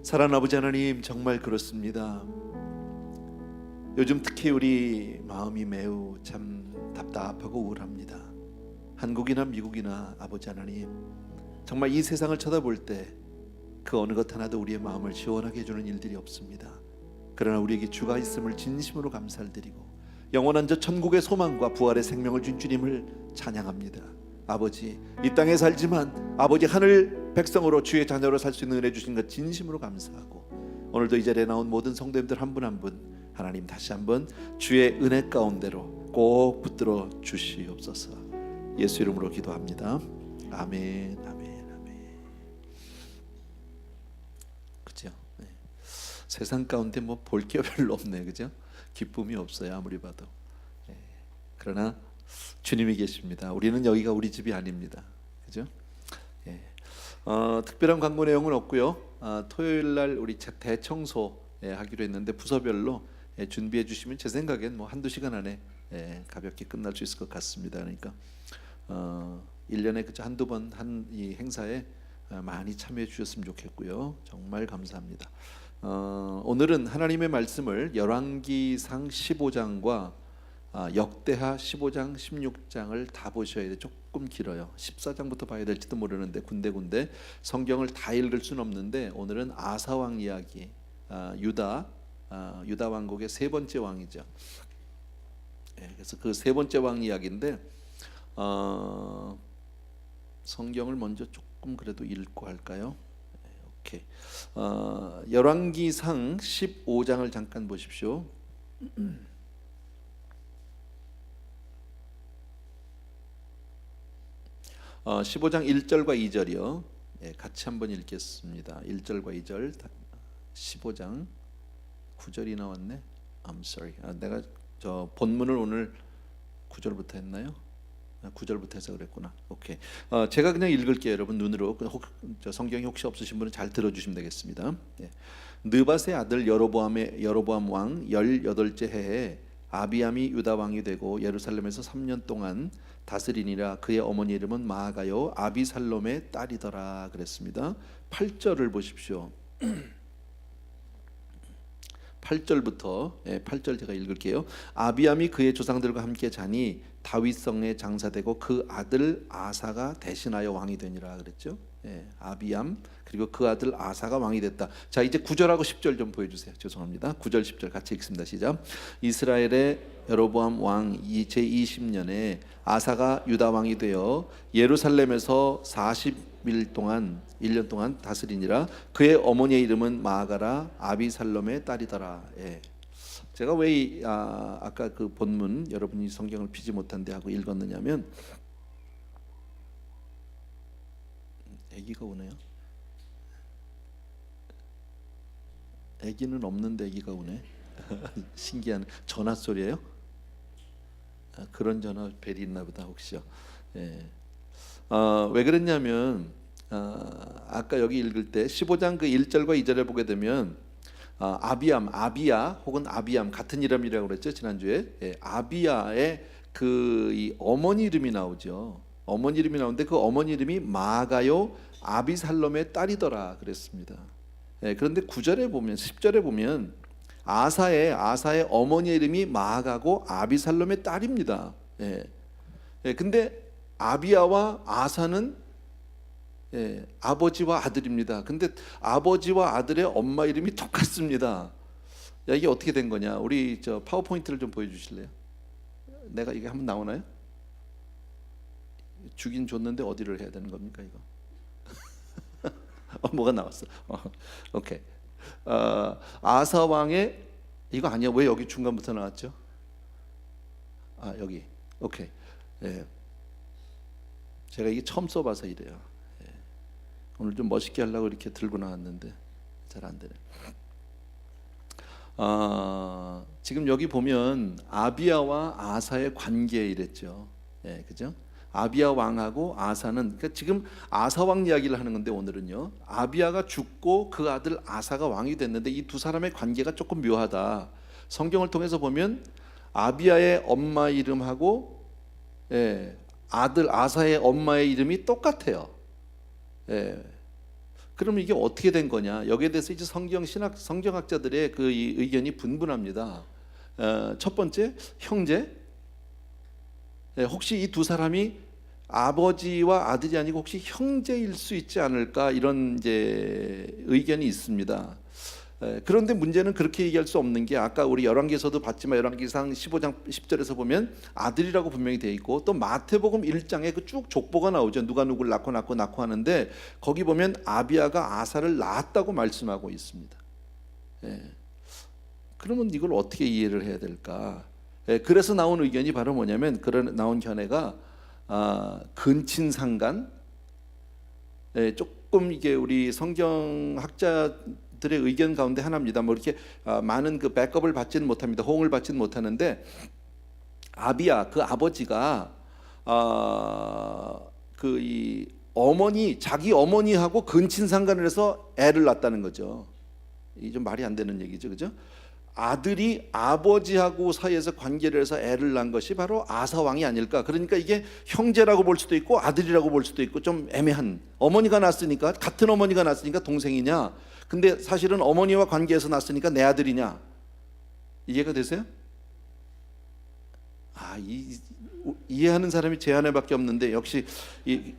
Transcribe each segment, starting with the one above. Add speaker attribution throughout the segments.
Speaker 1: 사랑하는 아버지 하나님, 정말 그렇습니다. 요즘 특히 우리 마음이 매우 참 답답하고 우울합니다. 한국이나 미국이나 아버지 하나님, 정말 이 세상을 쳐다볼 때 그 어느 것 하나도 우리의 마음을 시원하게 해주는 일들이 없습니다. 그러나 우리에게 주가 있음을 진심으로 감사를 드리고 영원한 저 천국의 소망과 부활의 생명을 준 주님을 찬양합니다. 아버지, 이 땅에 살지만 아버지 하늘 백성으로 주의 자녀로 살 수 있는 은혜 주신 것 진심으로 감사하고, 오늘도 이 자리에 나온 모든 성도님들 한 분 한 분 하나님 다시 한번 주의 은혜 가운데로 꼭 붙들어 주시옵소서. 예수 이름으로 기도합니다. 아멘, 아멘, 아멘. 그죠? 네. 세상 가운데 뭐 볼 게 별로 없네, 그죠? 기쁨이 없어요, 아무리 봐도. 네. 그러나 주님이 계십니다. 우리는 여기가 우리 집이 아닙니다, 그죠? 예. 특별한 광고 내용은 없고요. 토요일 날 우리 대청소 하기로 했는데 부서별로 준비해 주시면 제 생각엔 뭐 한두 시간 안에 가볍게 끝날 수 있을 것 같습니다. 그러니까 1년에 그저 한두 번 한 이 행사에 많이 참여해 주셨으면 좋겠고요. 정말 감사합니다. 오늘은 하나님의 말씀을 열왕기상 15장과 역대하 15장 16장을 다 보셔야 돼요. 조금 길어요. 14장부터 봐야 될지도 모르는데 군데군데 성경을 다 읽을 수는 없는데, 오늘은 아사왕 이야기, 유다 왕국의 세 번째 왕이죠. 그래서 그 세 번째 왕 이야기인데 성경을 먼저 조금 그래도 읽고 할까요? 오케이. 열왕기상 15장을 잠깐 보십시오. 15장 1절과 2절이요. 같이 한번 읽겠습니다. 1절과 2절. 15장 9절이 나왔네. I'm sorry. 내가 저 본문을 오늘 9절부터 했나요? 9절부터 해서 그랬구나. 오케이. 제가 그냥 읽을게요, 여러분. 눈으로. 성경이 혹시 없으신 분은 잘 들어주시면 되겠습니다. 느밧의 아들 여로보암 왕 18째 해에 아비암이 유다 왕이 되고 예루살렘에서 3년 동안 다스리니라. 그의 어머니 이름은 마아가요 아비살롬의 딸이더라 그랬습니다. 8절을 보십시오. 8절부터 8절 제가 읽을게요. 아비암이 그의 조상들과 함께 자니 다윗성에 장사되고 그 아들 아사가 대신하여 왕이 되니라 그랬죠. 아비암 그리고 그 아들 아사가 왕이 됐다. 자, 이제 9절하고 10절 좀 보여주세요. 죄송합니다. 9절 10절 같이 읽습니다. 시작. 이스라엘의 여로보암 왕 제20년에 아사가 유다 왕이 되어 예루살렘에서 40일 동안 1년 동안 다스리니라. 그의 어머니의 이름은 마아가라 아비살롬의 딸이더라. 제가 왜 아까 그 본문 여러분이 성경을 피지 못한데 하고 읽었느냐면, 아기가 오네요. 아기는 없는데 아기가 오네. 신기한 전화 소리예요? 그런 전화 벨이 있나 보다 혹시요. 왜 그랬냐면 아까 여기 읽을 때 15장 그 1절과 2절에 보게 되면 아비야 혹은 아비암 같은 이름이라고 그랬죠, 지난주에. 아비야의 그 이 어머니 이름이 나오죠. 어머니 이름이 나오는데 그 어머니 이름이 마아가요 아비살롬의 딸이더라 그랬습니다. 그런데 9절에 보면 10절에 보면 아사의 어머니 이름이 마아가고 아비살롬의 딸입니다. 근데 아비야와 아사는 아버지와 아들입니다. 근데 아버지와 아들의 엄마 이름이 똑같습니다. 야, 이게 어떻게 된 거냐? 우리 저 파워포인트를 좀 보여주실래요? 내가 이게 한번 나오나요? 주긴 줬는데 어디를 해야 되는 겁니까 이거? 뭐가 나왔어? 오케이. 아사 왕의 이거 아니야? 왜 여기 중간부터 나왔죠? 여기. 오케이. 제가 이게 처음 써봐서 이래요. 오늘 좀 멋있게 하려고 이렇게 들고 나왔는데 잘 안 되네. 지금 여기 보면 아비야와 아사의 관계 이랬죠. 그죠? 아비야 왕하고 아사는, 그러니까 지금 아사 왕 이야기를 하는 건데 오늘은요, 아비야가 죽고 그 아들 아사가 왕이 됐는데 이 두 사람의 관계가 조금 묘하다. 성경을 통해서 보면 아비야의 엄마 이름하고 아들 아사의 엄마의 이름이 똑같아요. 그러면 이게 어떻게 된 거냐? 여기에 대해서 이제 성경학자들의 그 이 의견이 분분합니다. 첫 번째, 형제. 혹시 이 두 사람이 아버지와 아들이 아니고 혹시 형제일 수 있지 않을까, 이런 이제 의견이 있습니다. 그런데 문제는 그렇게 얘기할 수 없는 게, 아까 우리 열왕기에서도 봤지만 열왕기상 15장 10절에서 보면 아들이라고 분명히 되어 있고, 또 마태복음 1장에 그 쭉 족보가 나오죠. 누가 누구를 낳고 하는데, 거기 보면 아비야가 아사를 낳았다고 말씀하고 있습니다. 그러면 이걸 어떻게 이해를 해야 될까? 그래서 나온 의견이 바로 뭐냐면, 나온 견해가 근친상간, 조금 이게 우리 성경학자들의 의견 가운데 하나입니다. 뭐 이렇게 많은 그 백업을 받지는 못합니다. 호응을 받지는 못하는데, 아비야 그 아버지가 그 이 자기 어머니하고 근친상간을 해서 애를 낳았다는 거죠. 이 좀 말이 안 되는 얘기죠, 그죠? 아들이 아버지하고 사이에서 관계를 해서 애를 낳은 것이 바로 아사 왕이 아닐까. 그러니까 이게 형제라고 볼 수도 있고 아들이라고 볼 수도 있고, 좀 애매한, 어머니가 낳았으니까, 같은 어머니가 낳았으니까 동생이냐, 근데 사실은 어머니와 관계해서 낳았으니까 내 아들이냐, 이해가 되세요? 이해하는 사람이 제 아내밖에 없는데, 역시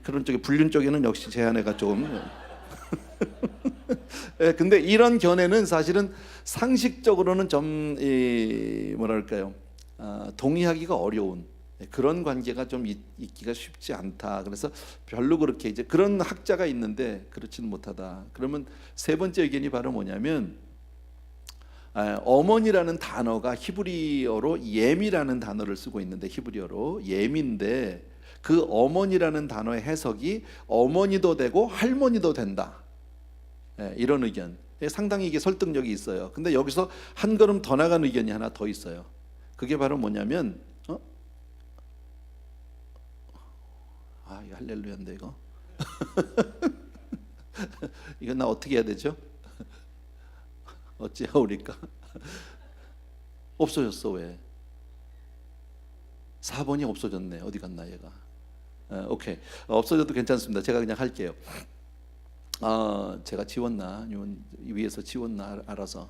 Speaker 1: 그런 쪽에, 불륜 쪽에는 역시 제 아내가 좀 근데 이런 견해는 사실은 상식적으로는 좀 뭐랄까요, 동의하기가 어려운 그런 관계가 좀 있기가 쉽지 않다. 그래서 별로 그렇게 이제 그런 학자가 있는데 그렇지는 못하다. 그러면 세 번째 의견이 바로 뭐냐면, 어머니라는 단어가 히브리어로 옘이라는 단어를 쓰고 있는데, 히브리어로 옘인데, 그 어머니라는 단어의 해석이 어머니도 되고 할머니도 된다, 이런 의견. 상당히 이게 설득력이 있어요. 근데 여기서 한 걸음 더 나간 의견이 하나 더 있어요. 그게 바로 뭐냐면, 이거 할렐루야인데 이거 이거 나 어떻게 해야 되죠? 어찌하오리까? 없어졌어. 왜? 4번이 없어졌네. 어디 갔나 얘가? 오케이, 없어져도 괜찮습니다. 제가 그냥 할게요. 제가 지웠나, 아니면 위에서 지웠나 알아서.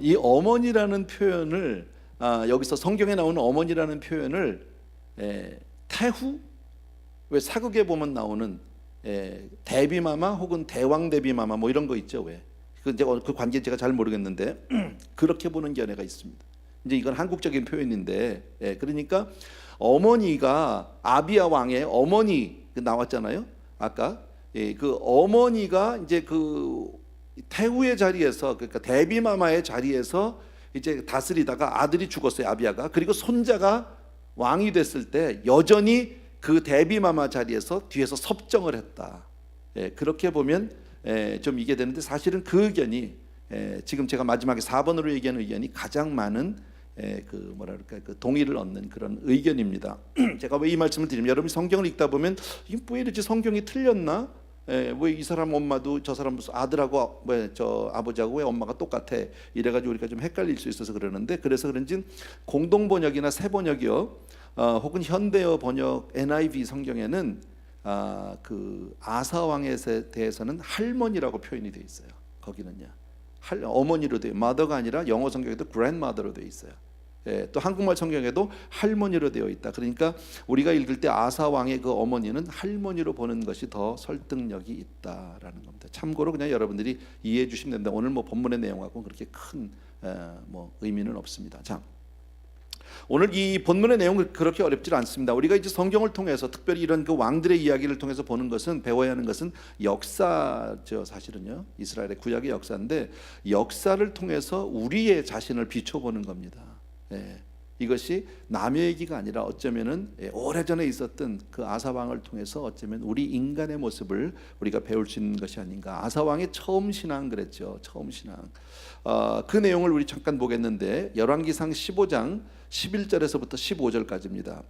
Speaker 1: 이 어머니라는 표현을, 여기서 성경에 나오는 어머니라는 표현을 태후, 왜 사극에 보면 나오는 대비마마 혹은 대왕 대비마마 뭐 이런 거 있죠. 왜? 그 관계 제가 잘 모르겠는데 그렇게 보는 견해가 있습니다. 이제 이건 한국적인 표현인데, 그러니까 어머니가 아비야 왕의 어머니 나왔잖아요. 아까 그 어머니가 이제 그 태후의 자리에서, 그러니까 대비마마의 자리에서 이제 다스리다가 아들이 죽었어요, 아비야가. 그리고 손자가 왕이 됐을 때 여전히 그 대비마마 자리에서 뒤에서 섭정을 했다. 그렇게 보면 좀 이게 되는데, 사실은 그 의견이 지금 제가 마지막에 4번으로 얘기한 의견이 가장 많은 그 뭐랄까, 그 동의를 얻는 그런 의견입니다. 제가 왜 이 말씀을 드리면, 여러분이 성경을 읽다 보면 이게 왜 이러지, 성경이 틀렸나? 왜 이 사람 엄마도 저 사람 무슨 아들하고 왜 저 아버지하고 왜 엄마가 똑같아? 이래가지고 우리가 좀 헷갈릴 수 있어서 그러는데, 그래서 그런지 공동 번역이나 새 번역이요, 혹은 현대어 번역 NIV 성경에는 그 아사 왕에 대해서는 할머니라고 표현이 되어 있어요. 거기는요, 어머니로 되어, mother가 아니라 영어 성경에도 grandmother로 되어 있어요. 또 한국말 성경에도 할머니로 되어 있다. 그러니까 우리가 읽을 때 아사 왕의 그 어머니는 할머니로 보는 것이 더 설득력이 있다라는 겁니다. 참고로 그냥 여러분들이 이해해 주시면 됩니다. 오늘 뭐 본문의 내용하고 그렇게 큰 뭐 의미는 없습니다. 자, 오늘 이 본문의 내용은 그렇게 어렵지 않습니다. 우리가 이제 성경을 통해서, 특별히 이런 그 왕들의 이야기를 통해서 보는 것은, 배워야 하는 것은 역사죠. 사실은요, 이스라엘의 구약의 역사인데, 역사를 통해서 우리의 자신을 비춰보는 겁니다. 이것이 남의 얘기가 아니라 어쩌면은 오래전에 있었던 그 아사 왕을 통해서 어쩌면 우리 인간의 모습을 우리가 배울 수 있는 것이 아닌가. 아사 왕의 처음 신앙 그랬죠. 처음 신앙. 그 내용을 우리 잠깐 보겠는데, 열왕기상 15장 11절에서부터 15절까지입니다.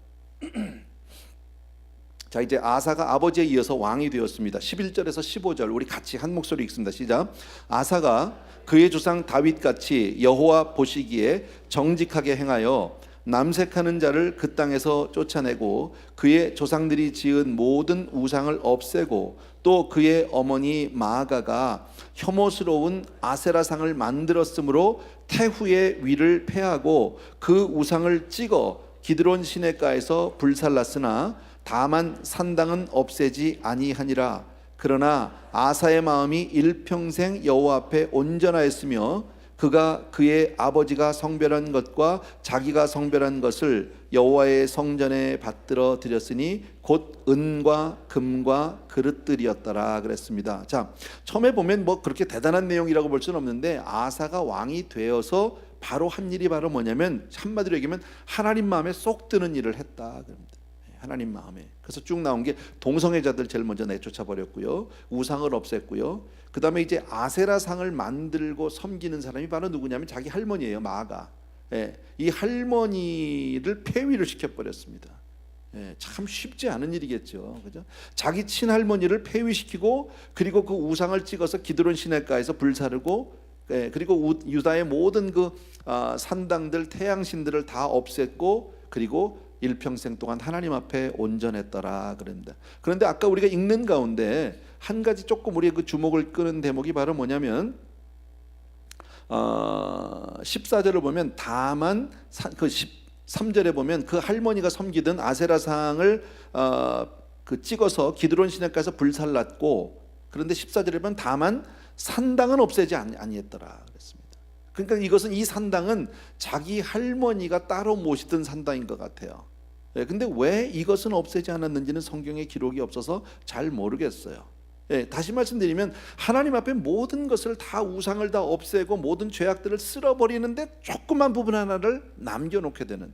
Speaker 1: 자, 이제 아사가 아버지에 이어서 왕이 되었습니다. 11절에서 15절 우리 같이 한 목소리 읽습니다. 시작. 아사가 그의 조상 다윗같이 여호와 보시기에 정직하게 행하여 남색하는 자를 그 땅에서 쫓아내고 그의 조상들이 지은 모든 우상을 없애고 또 그의 어머니 마아가가 혐오스러운 아세라상을 만들었으므로 태후의 위를 폐하고 그 우상을 찍어 기드론 시내가에서 불살랐으나 다만 산당은 없애지 아니하니라. 그러나 아사의 마음이 일평생 여호와 앞에 온전하였으며 그가 그의 아버지가 성별한 것과 자기가 성별한 것을 여호와의 성전에 받들어 드렸으니 곧 은과 금과 그릇들이었더라 그랬습니다. 자, 처음에 보면 뭐 그렇게 대단한 내용이라고 볼 수는 없는데 아사가 왕이 되어서 바로 한 일이 바로 뭐냐면 한마디로 얘기하면 하나님 마음에 쏙 드는 일을 했다 그럽니다. 하나님 마음에. 그래서 쭉 나온 게 동성애자들 제일 먼저 내쫓아 버렸고요, 우상을 없앴고요, 그 다음에 이제 아세라상을 만들고 섬기는 사람이 바로 누구냐면 자기 할머니예요, 마아가. 이 할머니를 폐위를 시켜버렸습니다. 참 쉽지 않은 일이겠죠, 그죠? 자기 친할머니를 폐위시키고 그리고 그 우상을 찍어서 기드론 시내가에서 불사르고 그리고 유다의 모든 그 산당들 태양신들을 다 없앴고 그리고 일평생 동안 하나님 앞에 온전했더라 그럽니다. 그런데 아까 우리가 읽는 가운데 한 가지 조금 우리의 그 주목을 끄는 대목이 바로 뭐냐면 14절을 보면 다만 그 13절에 보면 그 할머니가 섬기던 아세라상을 그 찍어서 기드론 시내가에서 불살랐고, 그런데 14절에 보면 다만 산당은 없애지 아니했더라 그랬습니다. 그러니까 이것은 이 산당은 자기 할머니가 따로 모시던 산당인 것 같아요. 근데 왜 이것은 없애지 않았는지는 성경에 기록이 없어서 잘 모르겠어요. 다시 말씀드리면 하나님 앞에 모든 것을 다 우상을 다 없애고 모든 죄악들을 쓸어버리는데 조그만 부분 하나를 남겨놓게 되는.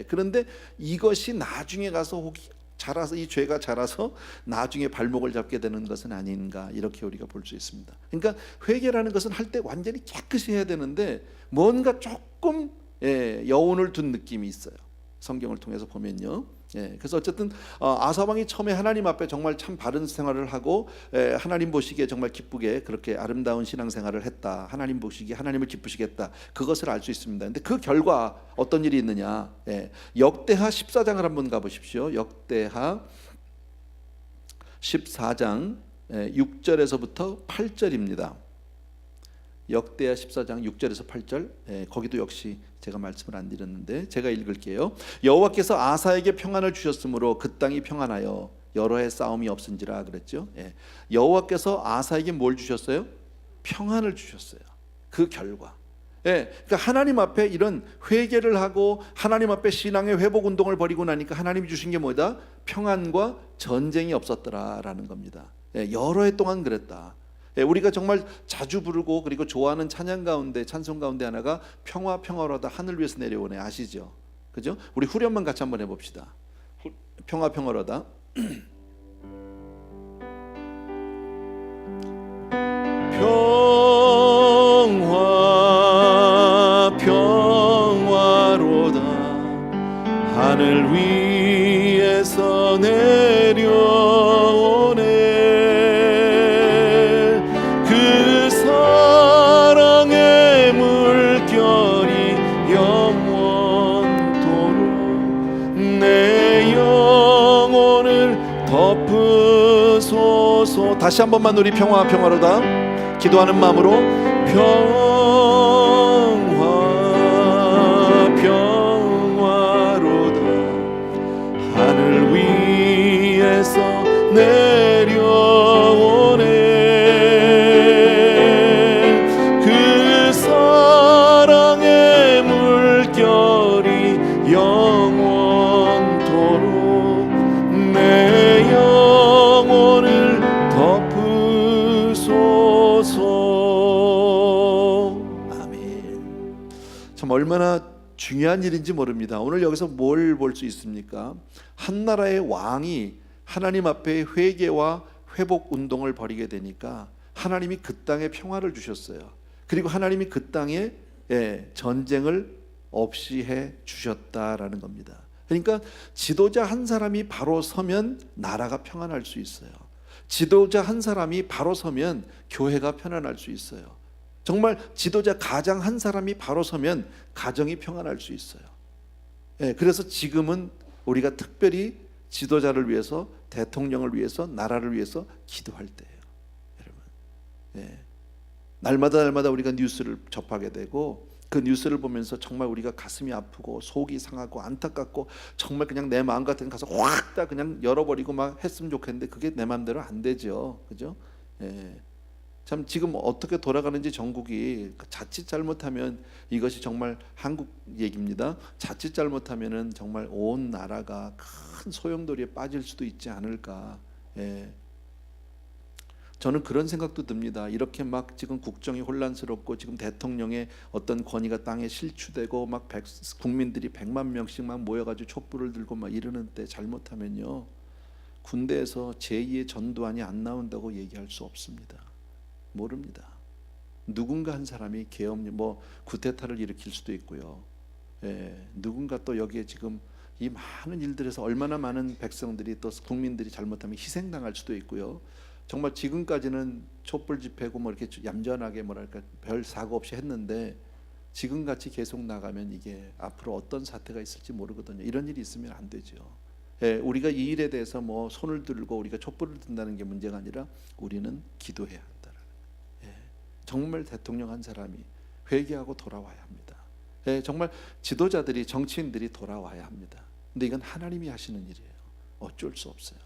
Speaker 1: 그런데 이것이 나중에 가서 혹시 자라서 이 죄가 자라서 나중에 발목을 잡게 되는 것은 아닌가, 이렇게 우리가 볼 수 있습니다. 그러니까 회개라는 것은 할 때 완전히 깨끗이 해야 되는데 뭔가 조금 여운을 둔 느낌이 있어요, 성경을 통해서 보면요. 그래서 어쨌든 아사 왕이 처음에 하나님 앞에 정말 참 바른 생활을 하고 하나님 보시기에 정말 기쁘게 그렇게 아름다운 신앙생활을 했다, 하나님 보시기에 하나님을 기쁘시겠다, 그것을 알 수 있습니다. 근데 그 결과 어떤 일이 있느냐, 역대하 14장을 한번 가보십시오. 역대하 14장 6절에서부터 8절입니다. 역대하 14장 6절에서 8절, 거기도 역시 제가 말씀을 안 드렸는데 제가 읽을게요. 여호와께서 아사에게 평안을 주셨으므로 그 땅이 평안하여 여러 해 싸움이 없은지라 그랬죠. 여호와께서 아사에게 뭘 주셨어요? 평안을 주셨어요. 그 결과. 그러니까 하나님 앞에 이런 회개를 하고 하나님 앞에 신앙의 회복 운동을 벌이고 나니까 하나님이 주신 게 뭐다? 평안과 전쟁이 없었더라라는 겁니다. 여러 해 동안 그랬다. 우리가 정말 자주 부르고 그리고 좋아하는 찬양 가운데, 찬송 가운데 하나가 평화 평화로다 하늘 위에서 내려오네, 아시죠? 그죠? 우리 후렴만 같이 한번 해봅시다. 평화 평화로다. 평화 평화로다 하늘 위에서 내려오네. 그 사랑의 물결이 영원토록 내 영혼을 덮으소서. 다시 한 번만 우리 평화 평화로다 기도하는 마음으로 평화 평화로다 하늘 위에서 내려오네. 그 사랑의 물결이 영원토록 내 영혼을 덮으소서. 아멘. 참 얼마나 중요한 일인지 모릅니다. 오늘 여기서 뭘 볼 수 있습니까? 한 나라의 왕이 하나님 앞에 회개와 회복 운동을 벌이게 되니까 하나님이 그 땅에 평화를 주셨어요. 그리고 하나님이 그 땅에 전쟁을 없이 해 주셨다라는 겁니다. 그러니까 지도자 한 사람이 바로 서면 나라가 평안할 수 있어요. 지도자 한 사람이 바로 서면 교회가 편안할 수 있어요. 정말 지도자 가장 한 사람이 바로 서면 가정이 평안할 수 있어요. 예, 그래서 지금은 우리가 특별히 지도자를 위해서, 대통령을 위해서, 나라를 위해서 기도할 때예요, 여러분. 예, 날마다 우리가 뉴스를 접하게 되고 그 뉴스를 보면서 정말 우리가 가슴이 아프고 속이 상하고 안타깝고 정말 그냥 내 마음 같은 가서 확 다 그냥 열어버리고 막 했으면 좋겠는데 그게 내 마음대로 안 되죠, 그죠? 예. 참 지금 어떻게 돌아가는지 전국이 자칫 잘못하면 이것이 정말 한국 얘기입니다. 자칫 잘못하면은 정말 온 나라가 큰 소용돌이에 빠질 수도 있지 않을까. 예. 저는 그런 생각도 듭니다. 이렇게 막 지금 국정이 혼란스럽고 지금 대통령의 어떤 권위가 땅에 실추되고 막 국민들이 100만 명씩 막 모여가지고 촛불을 들고 막 이러는 때 잘못하면요, 군대에서 제2의 전두환이 안 나온다고 얘기할 수 없습니다. 모릅니다. 누군가 한 사람이 계엄 구테타를 일으킬 수도 있고요. 예, 누군가 또 여기에 지금 이 많은 일들에서 얼마나 많은 백성들이 또 국민들이 잘못하면 희생당할 수도 있고요. 정말 지금까지는 촛불 집회고 뭐 이렇게 얌전하게 뭐랄까 별 사고 없이 했는데 지금같이 계속 나가면 이게 앞으로 어떤 사태가 있을지 모르거든요. 이런 일이 있으면 안 되죠. 예, 우리가 이 일에 대해서 뭐 손을 들고 우리가 촛불을 든다는 게 문제가 아니라 우리는 기도해야 한다라는. 예, 정말 대통령 한 사람이 회개하고 돌아와야 합니다. 예, 정말 지도자들이, 정치인들이 돌아와야 합니다. 근데 이건 하나님이 하시는 일이에요. 어쩔 수 없어요.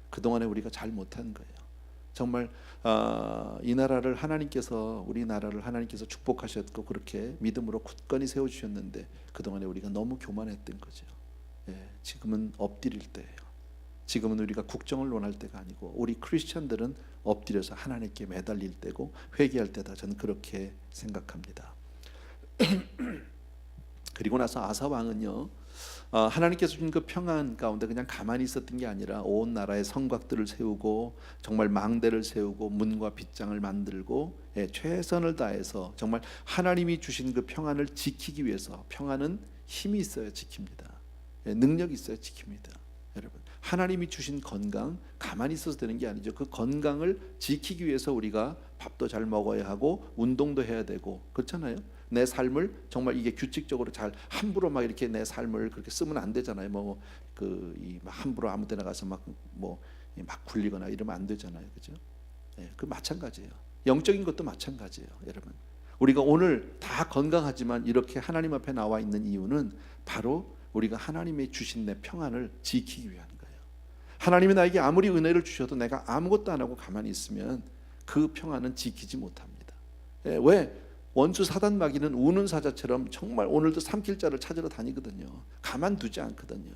Speaker 1: 그동안에 우리가 잘 못한 거예요. 정말 이 나라를 하나님께서, 우리나라를 하나님께서 축복하셨고 그렇게 믿음으로 굳건히 세워주셨는데 그동안에 우리가 너무 교만했던 거죠. 예, 지금은 엎드릴 때예요. 지금은 우리가 국정을 논할 때가 아니고 우리 크리스천들은 엎드려서 하나님께 매달릴 때고 회개할 때다. 저는 그렇게 생각합니다. 그리고 나서 아사 왕은요, 하나님께서 주신 그 평안 가운데 그냥 가만히 있었던 게 아니라 온 나라의 성곽들을 세우고 정말 망대를 세우고 문과 빗장을 만들고, 예, 최선을 다해서 정말 하나님이 주신 그 평안을 지키기 위해서. 평안은 힘이 있어야 지킵니다. 예, 능력이 있어야 지킵니다. 여러분, 하나님이 주신 건강 가만히 있어서 되는 게 아니죠. 그 건강을 지키기 위해서 우리가 밥도 잘 먹어야 하고 운동도 해야 되고 그렇잖아요. 내 삶을 정말 이게 규칙적으로 잘 함부로 막 이렇게 내 삶을 그렇게 쓰면 안 되잖아요. 함부로 아무 데나 가서 막 굴리거나 이러면 안 되잖아요, 그죠? 예, 그 마찬가지예요. 영적인 것도 마찬가지예요, 여러분. 우리가 오늘 다 건강하지만 이렇게 하나님 앞에 나와 있는 이유는 바로 우리가 하나님의 주신 내 평안을 지키기 위한 거예요. 하나님이 나에게 아무리 은혜를 주셔도 내가 아무것도 안 하고 가만히 있으면 그 평안은 지키지 못합니다. 예, 왜? 원수 사단 마귀는 우는 사자처럼 정말 오늘도 삼킬 자를 찾으러 다니거든요. 가만두지 않거든요.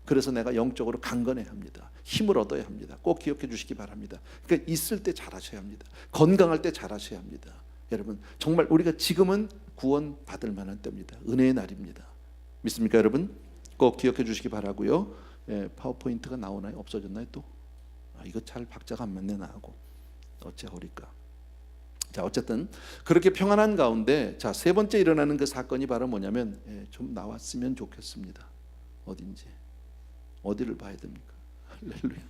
Speaker 1: 그래서 내가 영적으로 강건해야 합니다. 힘을 얻어야 합니다. 꼭 기억해 주시기 바랍니다. 그러니까 있을 때 잘하셔야 합니다. 건강할 때 잘하셔야 합니다. 여러분, 정말 우리가 지금은 구원 받을 만한 때입니다. 은혜의 날입니다. 믿습니까, 여러분? 꼭 기억해 주시기 바라고요. 예, 파워포인트가 나오나요? 없어졌나요 또? 이거 잘 박자가 안 맞네 나하고. 어찌하오리까? 자, 어쨌든 그렇게 평안한 가운데, 자, 세 번째 일어나는 그 사건이 바로 뭐냐면, 예, 좀 나왔으면 좋겠습니다. 어딘지, 어디를 봐야 됩니까? 할렐루야.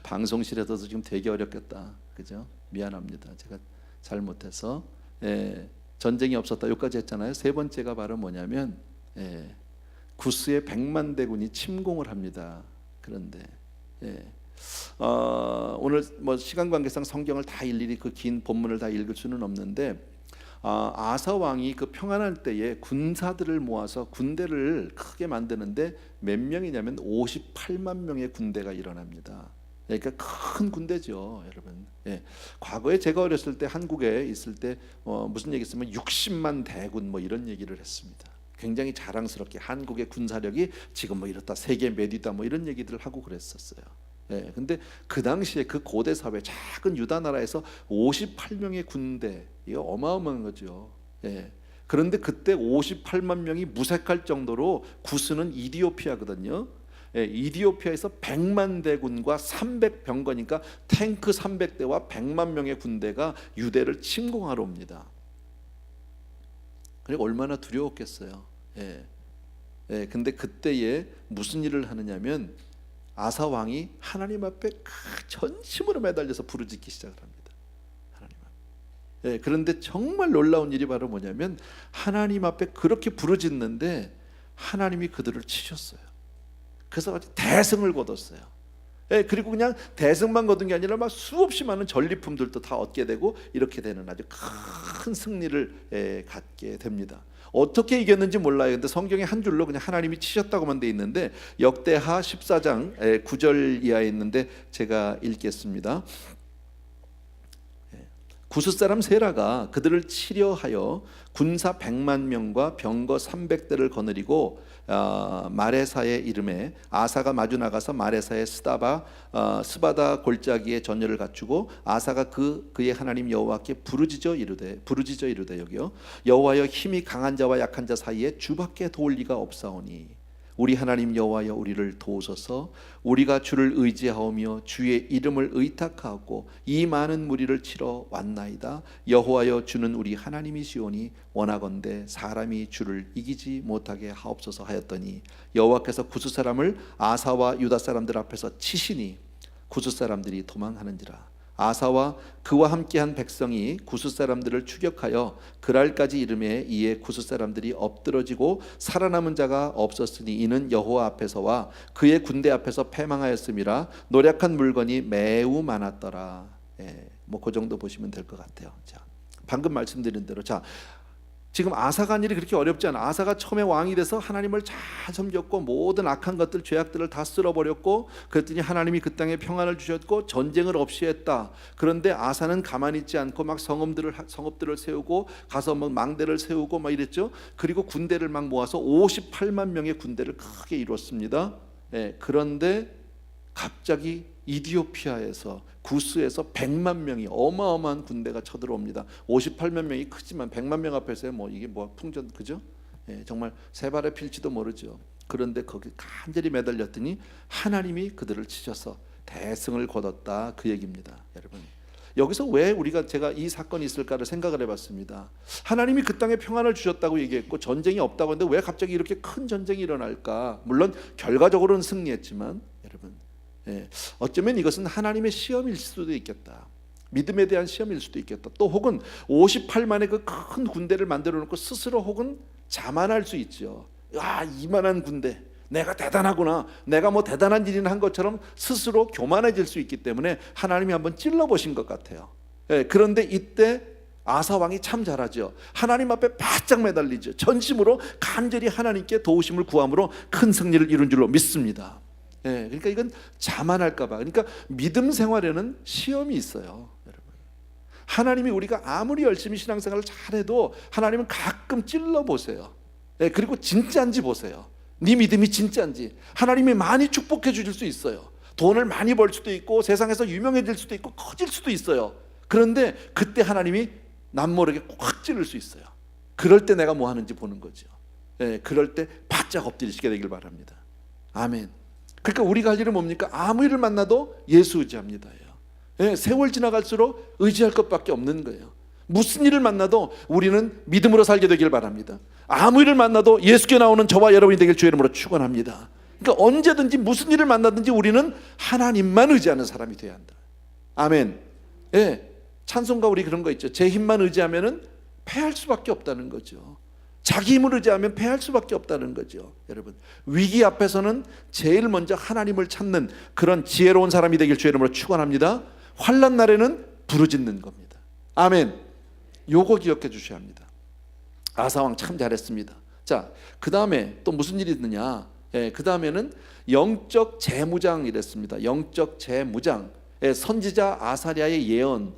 Speaker 1: 방송실에서도 지금 되게 어렵겠다, 그죠? 미안합니다. 제가 잘못해서. 예, 전쟁이 없었다 여기까지 했잖아요. 세 번째가 바로 뭐냐면, 예, 구스의 100만 대군이 침공을 합니다. 그런데 예, 오늘 뭐 시간 관계상 성경을 다 일일이 그 긴 본문을 다 읽을 수는 없는데, 아사 왕이 그 평안할 때에 군사들을 모아서 군대를 크게 만드는데 몇 명이냐면 58만 명의 군대가 일어납니다. 그러니까 큰 군대죠, 여러분. 예. 과거에 제가 어렸을 때 한국에 있을 때 무슨 얘기 했으면 60만 대군 뭐 이런 얘기를 했습니다. 굉장히 자랑스럽게 한국의 군사력이 지금 뭐 이렇다, 세계 몇 위다 뭐 이런 얘기들을 하고 그랬었어요. 예. 근데 그 당시에 그 고대 사회 작은 유다 나라에서 58명의 군대, 이거 어마어마한 거죠. 예. 그런데 그때 58만 명이 무색할 정도로 구스는 이디오피아거든요. 예, 이디오피아에서 100만 대군과 300병거니까 탱크 300대와 100만 명의 군대가 유대를 침공하러 옵니다. 그러니까 얼마나 두려웠겠어요. 예. 예, 근데 그때에 무슨 일을 하느냐면 아사 왕이 하나님 앞에 전심으로 매달려서 부르짖기 시작을 합니다. 하나님 앞에. 예, 그런데 정말 놀라운 일이 바로 뭐냐면 하나님 앞에 그렇게 부르짖는데 하나님이 그들을 치셨어요. 그래서 대승을 거뒀어요. 예, 그리고 그냥 대승만 거둔 게 아니라 막 수없이 많은 전리품들도 다 얻게 되고 이렇게 되는 아주 큰 승리를 갖게 됩니다. 어떻게 이겼는지 몰라요. 근데 성경에 한 줄로 그냥 하나님이 치셨다고만 돼 있는데 역대하 14장 9절 이하에 있는데 제가 읽겠습니다. 구스 사람 세라가 그들을 치려 하여 군사 100만 명과 병거 300대를 거느리고 마레사의 이름에 아사가 마주 나가서 마레사의 스바다 골짜기에 전열을 갖추고 아사가 그의 하나님 여호와께 부르짖어 이르되 여기요 여호와여 힘이 강한 자와 약한 자 사이에 주밖에 도울 리가 없사오니 우리 하나님 여호와여 우리를 도우소서. 우리가 주를 의지하오며 주의 이름을 의탁하고 이 많은 무리를 치러 왔나이다. 여호와여 주는 우리 하나님이시오니 원하건대 사람이 주를 이기지 못하게 하옵소서 하였더니 여호와께서 구스 사람을 아사와 유다 사람들 앞에서 치시니 구스 사람들이 도망하는지라. 아사와 그와 함께한 백성이 구스 사람들을 추격하여 그랄까지 이르매 이에 구스 사람들이 엎드러지고 살아남은 자가 없었으니 이는 여호와 앞에서와 그의 군대 앞에서 패망하였음이라. 노력한 물건이 매우 많았더라. 그 정도 보시면 될 것 같아요. 자, 방금 말씀드린 대로 지금 아사가 한 일이 그렇게 어렵지 않아. 아사가 처음에 왕이 돼서 하나님을 잘 섬겼고 모든 악한 것들 죄악들을 다 쓸어버렸고 그랬더니 하나님이 그 땅에 평안을 주셨고 전쟁을 없이 했다. 그런데 아사는 가만히 있지 않고 막 성읍들을 세우고 가서 막 망대를 세우고 막 이랬죠. 그리고 군대를 막 모아서 58만 명의 군대를 크게 이뤘습니다. 그런데 갑자기 이디오피아에서 구스에서 100만 명이 어마어마한 군대가 쳐들어옵니다. 58만 명이 크지만 100만 명 앞에서 이게 풍전 그죠? 정말 세 발의 필지도 모르죠. 그런데 거기 간절히 매달렸더니 하나님이 그들을 치셔서 대승을 거뒀다 그 얘기입니다. 여러분 여기서 왜 제가 이 사건이 있을까를 생각을 해봤습니다. 하나님이 그 땅에 평안을 주셨다고 얘기했고 전쟁이 없다고 했는데 왜 갑자기 이렇게 큰 전쟁이 일어날까? 물론 결과적으로는 승리했지만 여러분 어쩌면 이것은 하나님의 시험일 수도 있겠다. 믿음에 대한 시험일 수도 있겠다. 또 혹은 58만의 그 큰 군대를 만들어 놓고 스스로 혹은 자만할 수 있죠. 이만한 군대 내가 대단하구나, 내가 뭐 대단한 일이나 한 것처럼 스스로 교만해질 수 있기 때문에 하나님이 한번 찔러보신 것 같아요. 그런데 이때 아사 왕이 참 잘하죠. 하나님 앞에 바짝 매달리죠. 전심으로 간절히 하나님께 도우심을 구함으로 큰 승리를 이룬 줄로 믿습니다. 그러니까 이건 자만할까봐. 그러니까 믿음 생활에는 시험이 있어요, 여러분. 하나님이 우리가 아무리 열심히 신앙생활을 잘해도 하나님은 가끔 찔러보세요. 그리고 진짜인지 보세요. 네 믿음이 진짜인지. 하나님이 많이 축복해 주실 수 있어요. 돈을 많이 벌 수도 있고 세상에서 유명해질 수도 있고 커질 수도 있어요. 그런데 그때 하나님이 남모르게 꽉 찌를 수 있어요. 그럴 때 내가 뭐 하는지 보는 거죠. 그럴 때 바짝 엎드리시게 되길 바랍니다. 아멘. 그러니까 우리가 할 일은 뭡니까? 아무 일을 만나도 예수 의지합니다. 세월 지나갈수록 의지할 것밖에 없는 거예요. 무슨 일을 만나도 우리는 믿음으로 살게 되길 바랍니다. 아무 일을 만나도 예수께 나오는 저와 여러분이 되길 주의 이름으로 축원합니다. 그러니까 언제든지 무슨 일을 만나든지 우리는 하나님만 의지하는 사람이 돼야 한다. 아멘. 찬송가 우리 그런 거 있죠. 제 힘만 의지하면은 패할 수밖에 없다는 거죠. 자기 힘을 의지하면 패할 수밖에 없다는 거죠. 여러분 위기 앞에서는 제일 먼저 하나님을 찾는 그런 지혜로운 사람이 되길 주의 이름으로 축원합니다. 환난 날에는 부르짖는 겁니다. 아멘. 요거 기억해 주셔야 합니다. 아사왕 참 잘했습니다. 자, 그 다음에 또 무슨 일이 있느냐? 그 다음에는 영적 재무장 이랬습니다. 영적 재무장. 선지자 아사랴의 예언.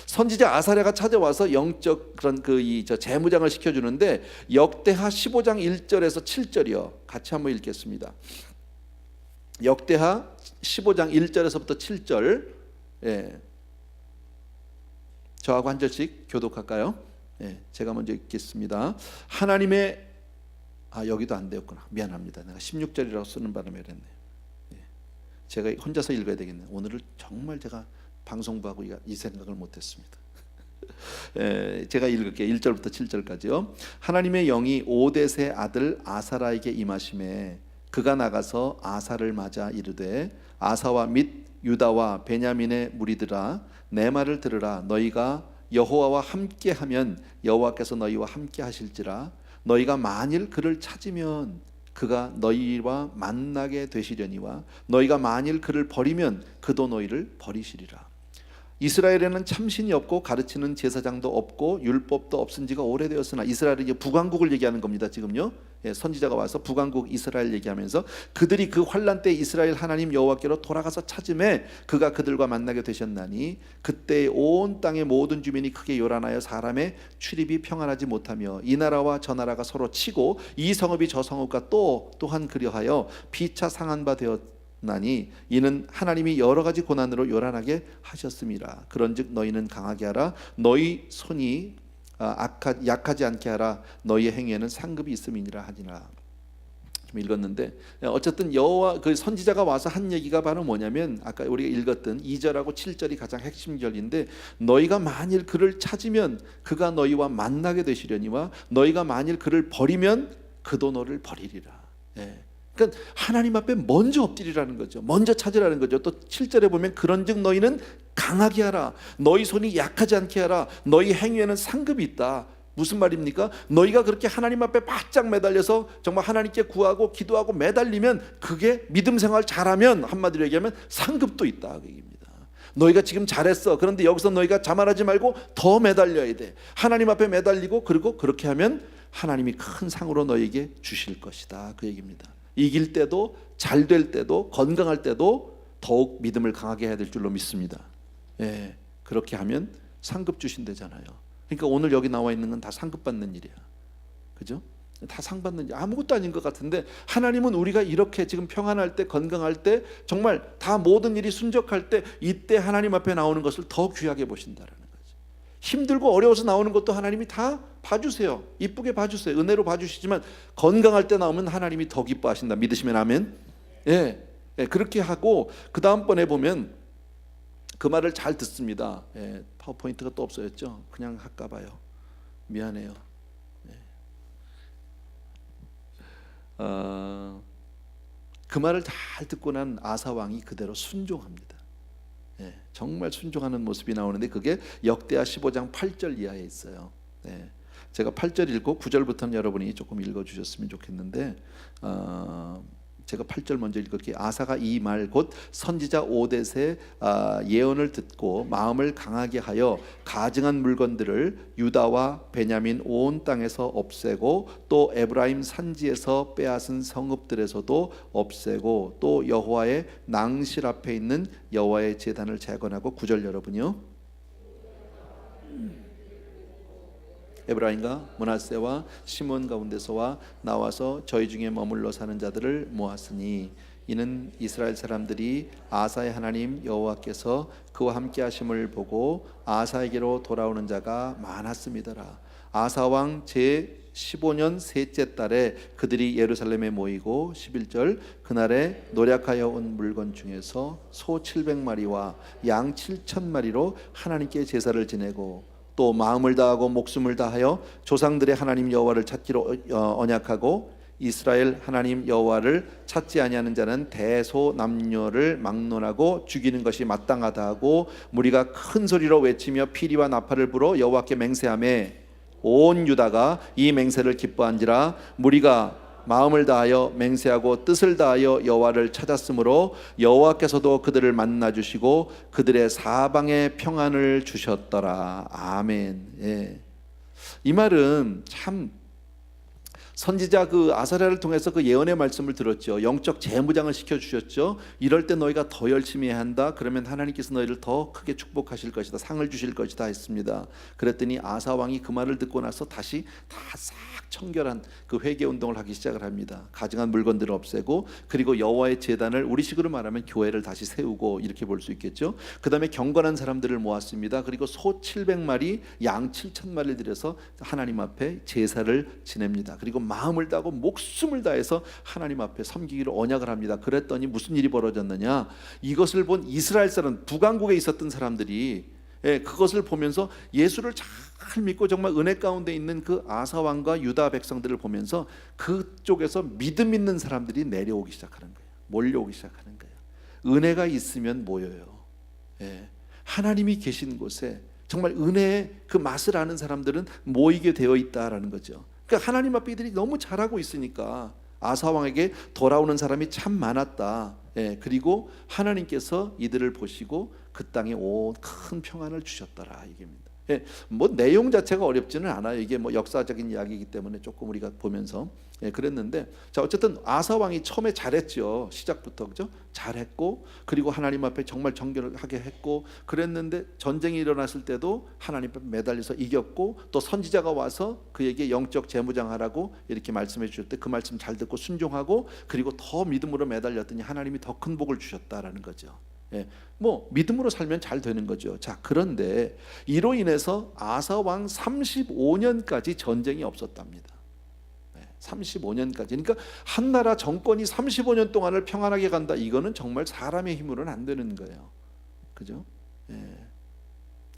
Speaker 1: 선지자 아사랴가 찾아와서 영적 그런 재무장을 시켜주는데 역대하 15장 1절에서 7절이요. 같이 한번 읽겠습니다. 역대하 15장 1절에서부터 7절. 저하고 한 절씩 교독할까요? 제가 먼저 읽겠습니다. 하나님의 여기도 안 되었구나. 미안합니다. 내가 16절이라고 쓰는 바람에 그랬네요. 제가 혼자서 읽어야 되겠네요. 오늘은 정말 제가 방송부하고 이 생각을 못했습니다. 제가 읽을게요. 1절부터 7절까지요. 하나님의 영이 오뎃의 아들 아사라에게 임하심에 그가 나가서 아사를 맞아 이르되 아사와 및 유다와 베냐민의 무리들아 내 말을 들으라. 너희가 여호와와 함께하면 여호와께서 너희와 함께 하실지라. 너희가 만일 그를 찾으면 그가 너희와 만나게 되시려니와 너희가 만일 그를 버리면 그도 너희를 버리시리라. 이스라엘에는 참신이 없고 가르치는 제사장도 없고 율법도 없은 지가 오래되었으나, 이스라엘이 이제 북왕국을 얘기하는 겁니다. 지금요. 선지자가 와서 북왕국 이스라엘 얘기하면서 그들이 그 환난 때 이스라엘 하나님 여호와께로 돌아가서 찾음에 그가 그들과 만나게 되셨나니 그때 온 땅의 모든 주민이 크게 요란하여 사람의 출입이 평안하지 못하며 이 나라와 저 나라가 서로 치고 이 성읍이 저 성읍과 또한 그리하여 피차 상한 바 되었나니 이는 하나님이 여러 가지 고난으로 요란하게 하셨음이라. 그런즉 너희는 강하게 하라. 너희 손이 약하지 않게 하라. 너희의 행위에는 상급이 있음이니라 하니라. 좀 읽었는데 어쨌든 여호와 그 선지자가 와서 한 얘기가 바로 뭐냐면 아까 우리가 읽었던 2절하고 7절이 가장 핵심 절인데, 너희가 만일 그를 찾으면 그가 너희와 만나게 되시려니와 너희가 만일 그를 버리면 그도 너를 버리리라. 그러니까 하나님 앞에 먼저 엎드리라는 거죠. 먼저 찾으라는 거죠. 또 7절에 보면 그런즉 너희는 강하게 하라. 너희 손이 약하지 않게 하라. 너희 행위에는 상급이 있다. 무슨 말입니까? 너희가 그렇게 하나님 앞에 바짝 매달려서 정말 하나님께 구하고 기도하고 매달리면, 그게 믿음 생활 잘하면 한마디로 얘기하면 상급도 있다 그 얘기입니다. 너희가 지금 잘했어. 그런데 여기서 너희가 자만하지 말고 더 매달려야 돼. 하나님 앞에 매달리고 그리고 그렇게 하면 하나님이 큰 상으로 너희에게 주실 것이다 그 얘기입니다. 이길 때도 잘 될 때도 건강할 때도 더욱 믿음을 강하게 해야 될 줄로 믿습니다. 그렇게 하면 상급 주신대잖아요. 그러니까 오늘 여기 나와 있는 건 다 상급 받는 일이야. 그죠? 다 상 받는 일, 아무것도 아닌 것 같은데 하나님은 우리가 이렇게 지금 평안할 때, 건강할 때, 정말 다 모든 일이 순적할 때, 이때 하나님 앞에 나오는 것을 더 귀하게 보신다라는 거죠. 힘들고 어려워서 나오는 것도 하나님이 다 봐주세요. 이쁘게 봐주세요. 은혜로 봐주시지만 건강할 때 나오면 하나님이 더 기뻐하신다. 믿으시면 아멘. 그렇게 하고 그 다음번에 보면 그 말을 잘 듣습니다. 파워포인트가 또 없어졌죠. 그냥 할까 봐요. 미안해요. 그 말을 잘 듣고 난 아사 왕이 그대로 순종합니다. 정말 순종하는 모습이 나오는데 그게 역대하 15장 8절 이하에 있어요. 제가 8절 읽고 9절부터는 여러분이 조금 읽어주셨으면 좋겠는데, 제가 8절 먼저 읽을게요. 아사가 이 말 곧 선지자 오뎃의 예언을 듣고 마음을 강하게 하여 가증한 물건들을 유다와 베냐민 온 땅에서 없애고 또 에브라임 산지에서 빼앗은 성읍들에서도 없애고 또 여호와의 낭실 앞에 있는 여호와의 제단을 재건하고, 9절 여러분요. 에브라임과 므낫세와 시몬 가운데서와 나와서 저희 중에 머물러 사는 자들을 모았으니 이는 이스라엘 사람들이 아사의 하나님 여호와께서 그와 함께 하심을 보고 아사에게로 돌아오는 자가 많았음이더라. 아사 왕 제 15년 셋째 달에 그들이 예루살렘에 모이고 11절 그날에 노략하여 온 물건 중에서 소 700마리와 양 7,000마리로 하나님께 제사를 지내고 또 마음을 다하고 목숨을 다하여 조상들의 하나님 여호와를 찾기로 언약하고 이스라엘 하나님 여호와를 찾지 아니하는 자는 대소 남녀를 막론하고 죽이는 것이 마땅하다 하고 무리가 큰 소리로 외치며 피리와 나팔을 불어 여호와께 맹세하며 온 유다가 이 맹세를 기뻐한지라. 무리가 마음을 다하여 맹세하고 뜻을 다하여 여호와를 찾았으므로 여호와께서도 그들을 만나 주시고 그들의 사방에 평안을 주셨더라. 아멘. 이 말은 참 선지자 그 아사랴를 통해서 그 예언의 말씀을 들었죠. 영적 재무장을 시켜주셨죠. 이럴 때 너희가 더 열심히 해야 한다. 그러면 하나님께서 너희를 더 크게 축복하실 것이다, 상을 주실 것이다 했습니다. 그랬더니 아사 왕이 그 말을 듣고 나서 다시 다 싹 청결한 그 회개 운동을 하기 시작을 합니다. 가증한 물건들을 없애고, 그리고 여호와의 제단을, 우리식으로 말하면 교회를 다시 세우고, 이렇게 볼 수 있겠죠. 그 다음에 경건한 사람들을 모았습니다. 그리고 소 700마리 양 7,000마리를 들여서 하나님 앞에 제사를 지냅니다. 그리고 마음을 다하고 목숨을 다해서 하나님 앞에 섬기기를 언약을 합니다. 그랬더니 무슨 일이 벌어졌느냐, 이것을 본 이스라엘 사람, 북왕국에 있었던 사람들이 그것을 보면서 예수를 잘 믿고 정말 은혜 가운데 있는 그 아사 왕과 유다 백성들을 보면서 그쪽에서 믿음 있는 사람들이 내려오기 시작하는 거예요. 몰려오기 시작하는 거예요. 은혜가 있으면 모여요. 하나님이 계신 곳에 정말 은혜의 그 맛을 아는 사람들은 모이게 되어 있다라는 거죠. 그러니까 하나님 앞에 이들이 너무 잘하고 있으니까 아사 왕에게 돌아오는 사람이 참 많았다. 그리고 하나님께서 이들을 보시고 그 땅에 온 큰 평안을 주셨더라 이게입니다. 뭐 내용 자체가 어렵지는 않아요. 이게 뭐 역사적인 이야기이기 때문에 조금 우리가 보면서 그랬는데, 자 어쨌든 아사 왕이 처음에 잘했죠. 시작부터 그죠? 잘했고, 그리고 하나님 앞에 정말 정결하게 했고 그랬는데, 전쟁이 일어났을 때도 하나님 앞에 매달려서 이겼고, 또 선지자가 와서 그에게 영적 재무장하라고 이렇게 말씀해 주실 때 그 말씀 잘 듣고 순종하고, 그리고 더 믿음으로 매달렸더니 하나님이 더 큰 복을 주셨다라는 거죠. 뭐 믿음으로 살면 잘 되는 거죠. 자, 그런데 이로 인해서 아사 왕 35년까지 전쟁이 없었답니다. 35년까지. 그러니까 한 나라 정권이 35년 동안을 평안하게 간다. 이거는 정말 사람의 힘으로는 안 되는 거예요. 그죠?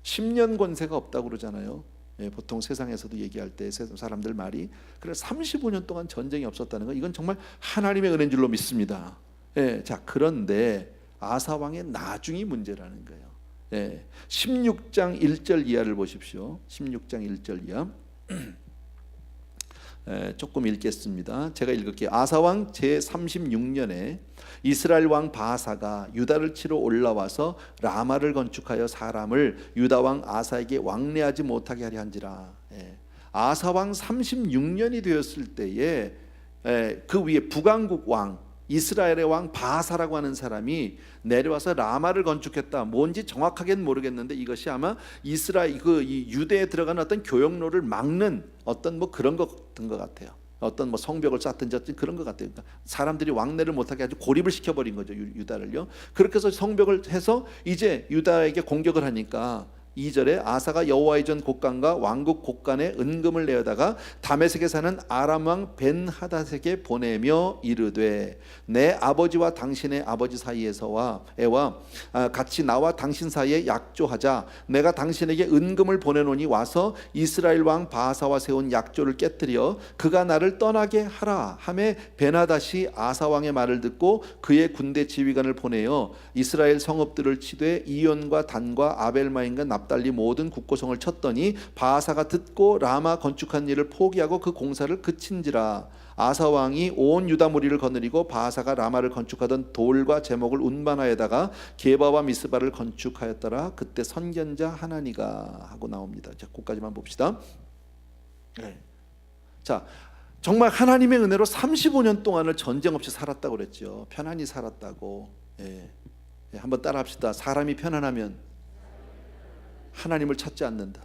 Speaker 1: 10년 권세가 없다고 그러잖아요. 보통 세상에서도 얘기할 때 사람들 말이. 그래서 35년 동안 전쟁이 없었다는 거, 이건 정말 하나님의 은혜인 줄로 믿습니다. 자, 그런데 아사 왕의 나중이 문제라는 거예요. 16장 1절 이하를 보십시오. 16장 1절 이하. 조금 읽겠습니다. 제가 읽을게요. 아사 왕 제 36년에 이스라엘 왕 바하사가 유다를 치러 올라와서 라마를 건축하여 사람을 유다 왕 아사에게 왕래하지 못하게 하려 한지라. 아사 왕 36년이 되었을 때에 그 위에 북왕국 왕 이스라엘의 왕 바하사라고 하는 사람이 내려와서 라마를 건축했다. 뭔지 정확하게는 모르겠는데 이것이 아마 이스라엘 이 유대에 들어가는 어떤 교역로를 막는 어떤 뭐 그런 것 같은 것 같아요. 어떤 뭐 성벽을 쌓든지 어떤 그런 것 같아요. 그러니까 사람들이 왕래를 못하게 아주 고립을 시켜버린 거죠, 유다를요. 그렇게 해서 성벽을 해서 이제 유다에게 공격을 하니까 2절에 아사가 여호와의 전 곡간과 왕국 곡간에 은금을 내어다가 다메섹에 사는 아람 왕 벤하닷에게 보내며 이르되, 내 아버지와 당신의 아버지 사이에서와 애와 같이 나와 당신 사이에 약조하자. 내가 당신에게 은금을 보내노니 와서 이스라엘 왕 바하사와 세운 약조를 깨뜨려 그가 나를 떠나게 하라 하매, 벤하닷이 아사 왕의 말을 듣고 그의 군대 지휘관을 보내어 이스라엘 성읍들을 치되 이온과 단과 아벨마임과 납달리 모든 국고성을 쳤더니 바하사가 듣고 라마 건축한 일을 포기하고 그 공사를 그친지라. 아사 왕이 온 유다 무리를 거느리고 바하사가 라마를 건축하던 돌과 제목을 운반하여다가 게바와 미스바를 건축하였더라. 그때 선견자 하나니가 하고 나옵니다. 자, 거기까지만 봅시다. 자, 정말 하나님의 은혜로 35년 동안을 전쟁 없이 살았다고 그랬죠. 편안히 살았다고. 한번 따라합시다. 사람이 편안하면 하나님을 찾지 않는다.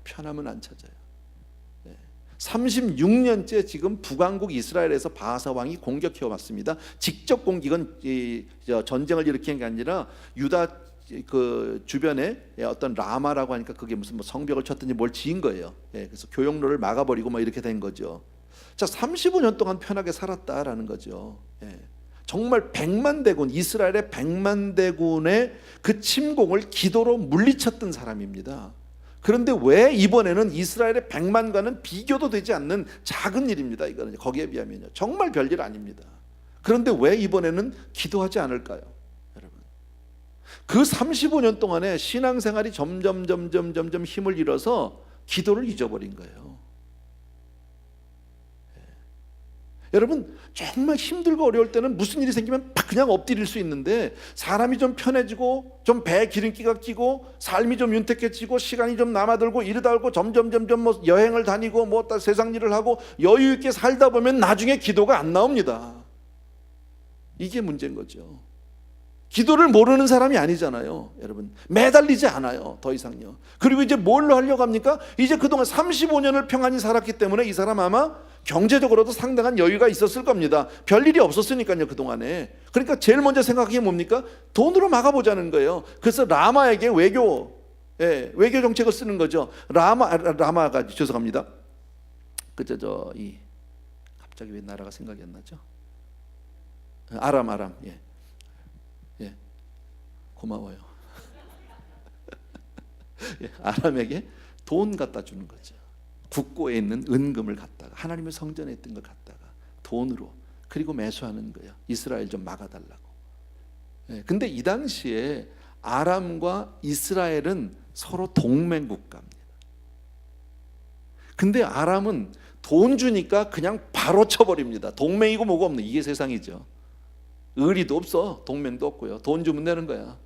Speaker 1: 편함은 안 찾아요. 36년째 지금 북왕국 이스라엘에서 바하사 왕이 공격해 왔습니다. 직접 공격은 전쟁을 일으키는 게 아니라 유다 그 주변에 어떤 라마라고 하니까 그게 무슨 뭐 성벽을 쳤든지 뭘 지은 거예요. 그래서 교역로를 막아버리고 뭐 이렇게 된 거죠. 자, 35년 동안 편하게 살았다라는 거죠. 정말 100만 대군, 이스라엘의 100만 대군의 그 침공을 기도로 물리쳤던 사람입니다. 그런데 왜 이번에는 이스라엘의 100만과는 비교도 되지 않는 작은 일입니다. 이거는 거기에 비하면요, 정말 별일 아닙니다. 그런데 왜 이번에는 기도하지 않을까요? 여러분, 그 35년 동안에 신앙생활이 점점 힘을 잃어서 기도를 잊어버린 거예요. 여러분, 정말 힘들고 어려울 때는 무슨 일이 생기면 그냥 엎드릴 수 있는데, 사람이 좀 편해지고 좀 배에 기름기가 끼고 삶이 좀 윤택해지고 시간이 좀 남아들고 이러다 보고 점점 뭐 여행을 다니고 뭐 세상 일을 하고 여유 있게 살다 보면 나중에 기도가 안 나옵니다. 이게 문제인 거죠. 기도를 모르는 사람이 아니잖아요. 여러분, 매달리지 않아요, 더 이상요. 그리고 이제 뭘로 하려고 합니까? 이제 그동안 35년을 평안히 살았기 때문에 이 사람 아마 경제적으로도 상당한 여유가 있었을 겁니다. 별일이 없었으니까요, 그동안에. 그러니까 제일 먼저 생각한 게 뭡니까? 돈으로 막아보자는 거예요. 그래서 라마에게 외교 정책을 쓰는 거죠. 라마가 죄송합니다. 갑자기 왜 나라가 생각이 안 나죠? 아람. 고마워요. 아람에게 돈 갖다 주는 거죠. 국고에 있는 은금을 갖다가, 하나님의 성전에 있던 걸 갖다가 돈으로, 그리고 매수하는 거예요. 이스라엘 좀 막아달라고. 근데 이 당시에 아람과 이스라엘은 서로 동맹 국가입니다. 근데 아람은 돈 주니까 그냥 바로 쳐버립니다. 동맹이고 뭐고 없는, 이게 세상이죠. 의리도 없어. 동맹도 없고요. 돈 주면 되는 거야.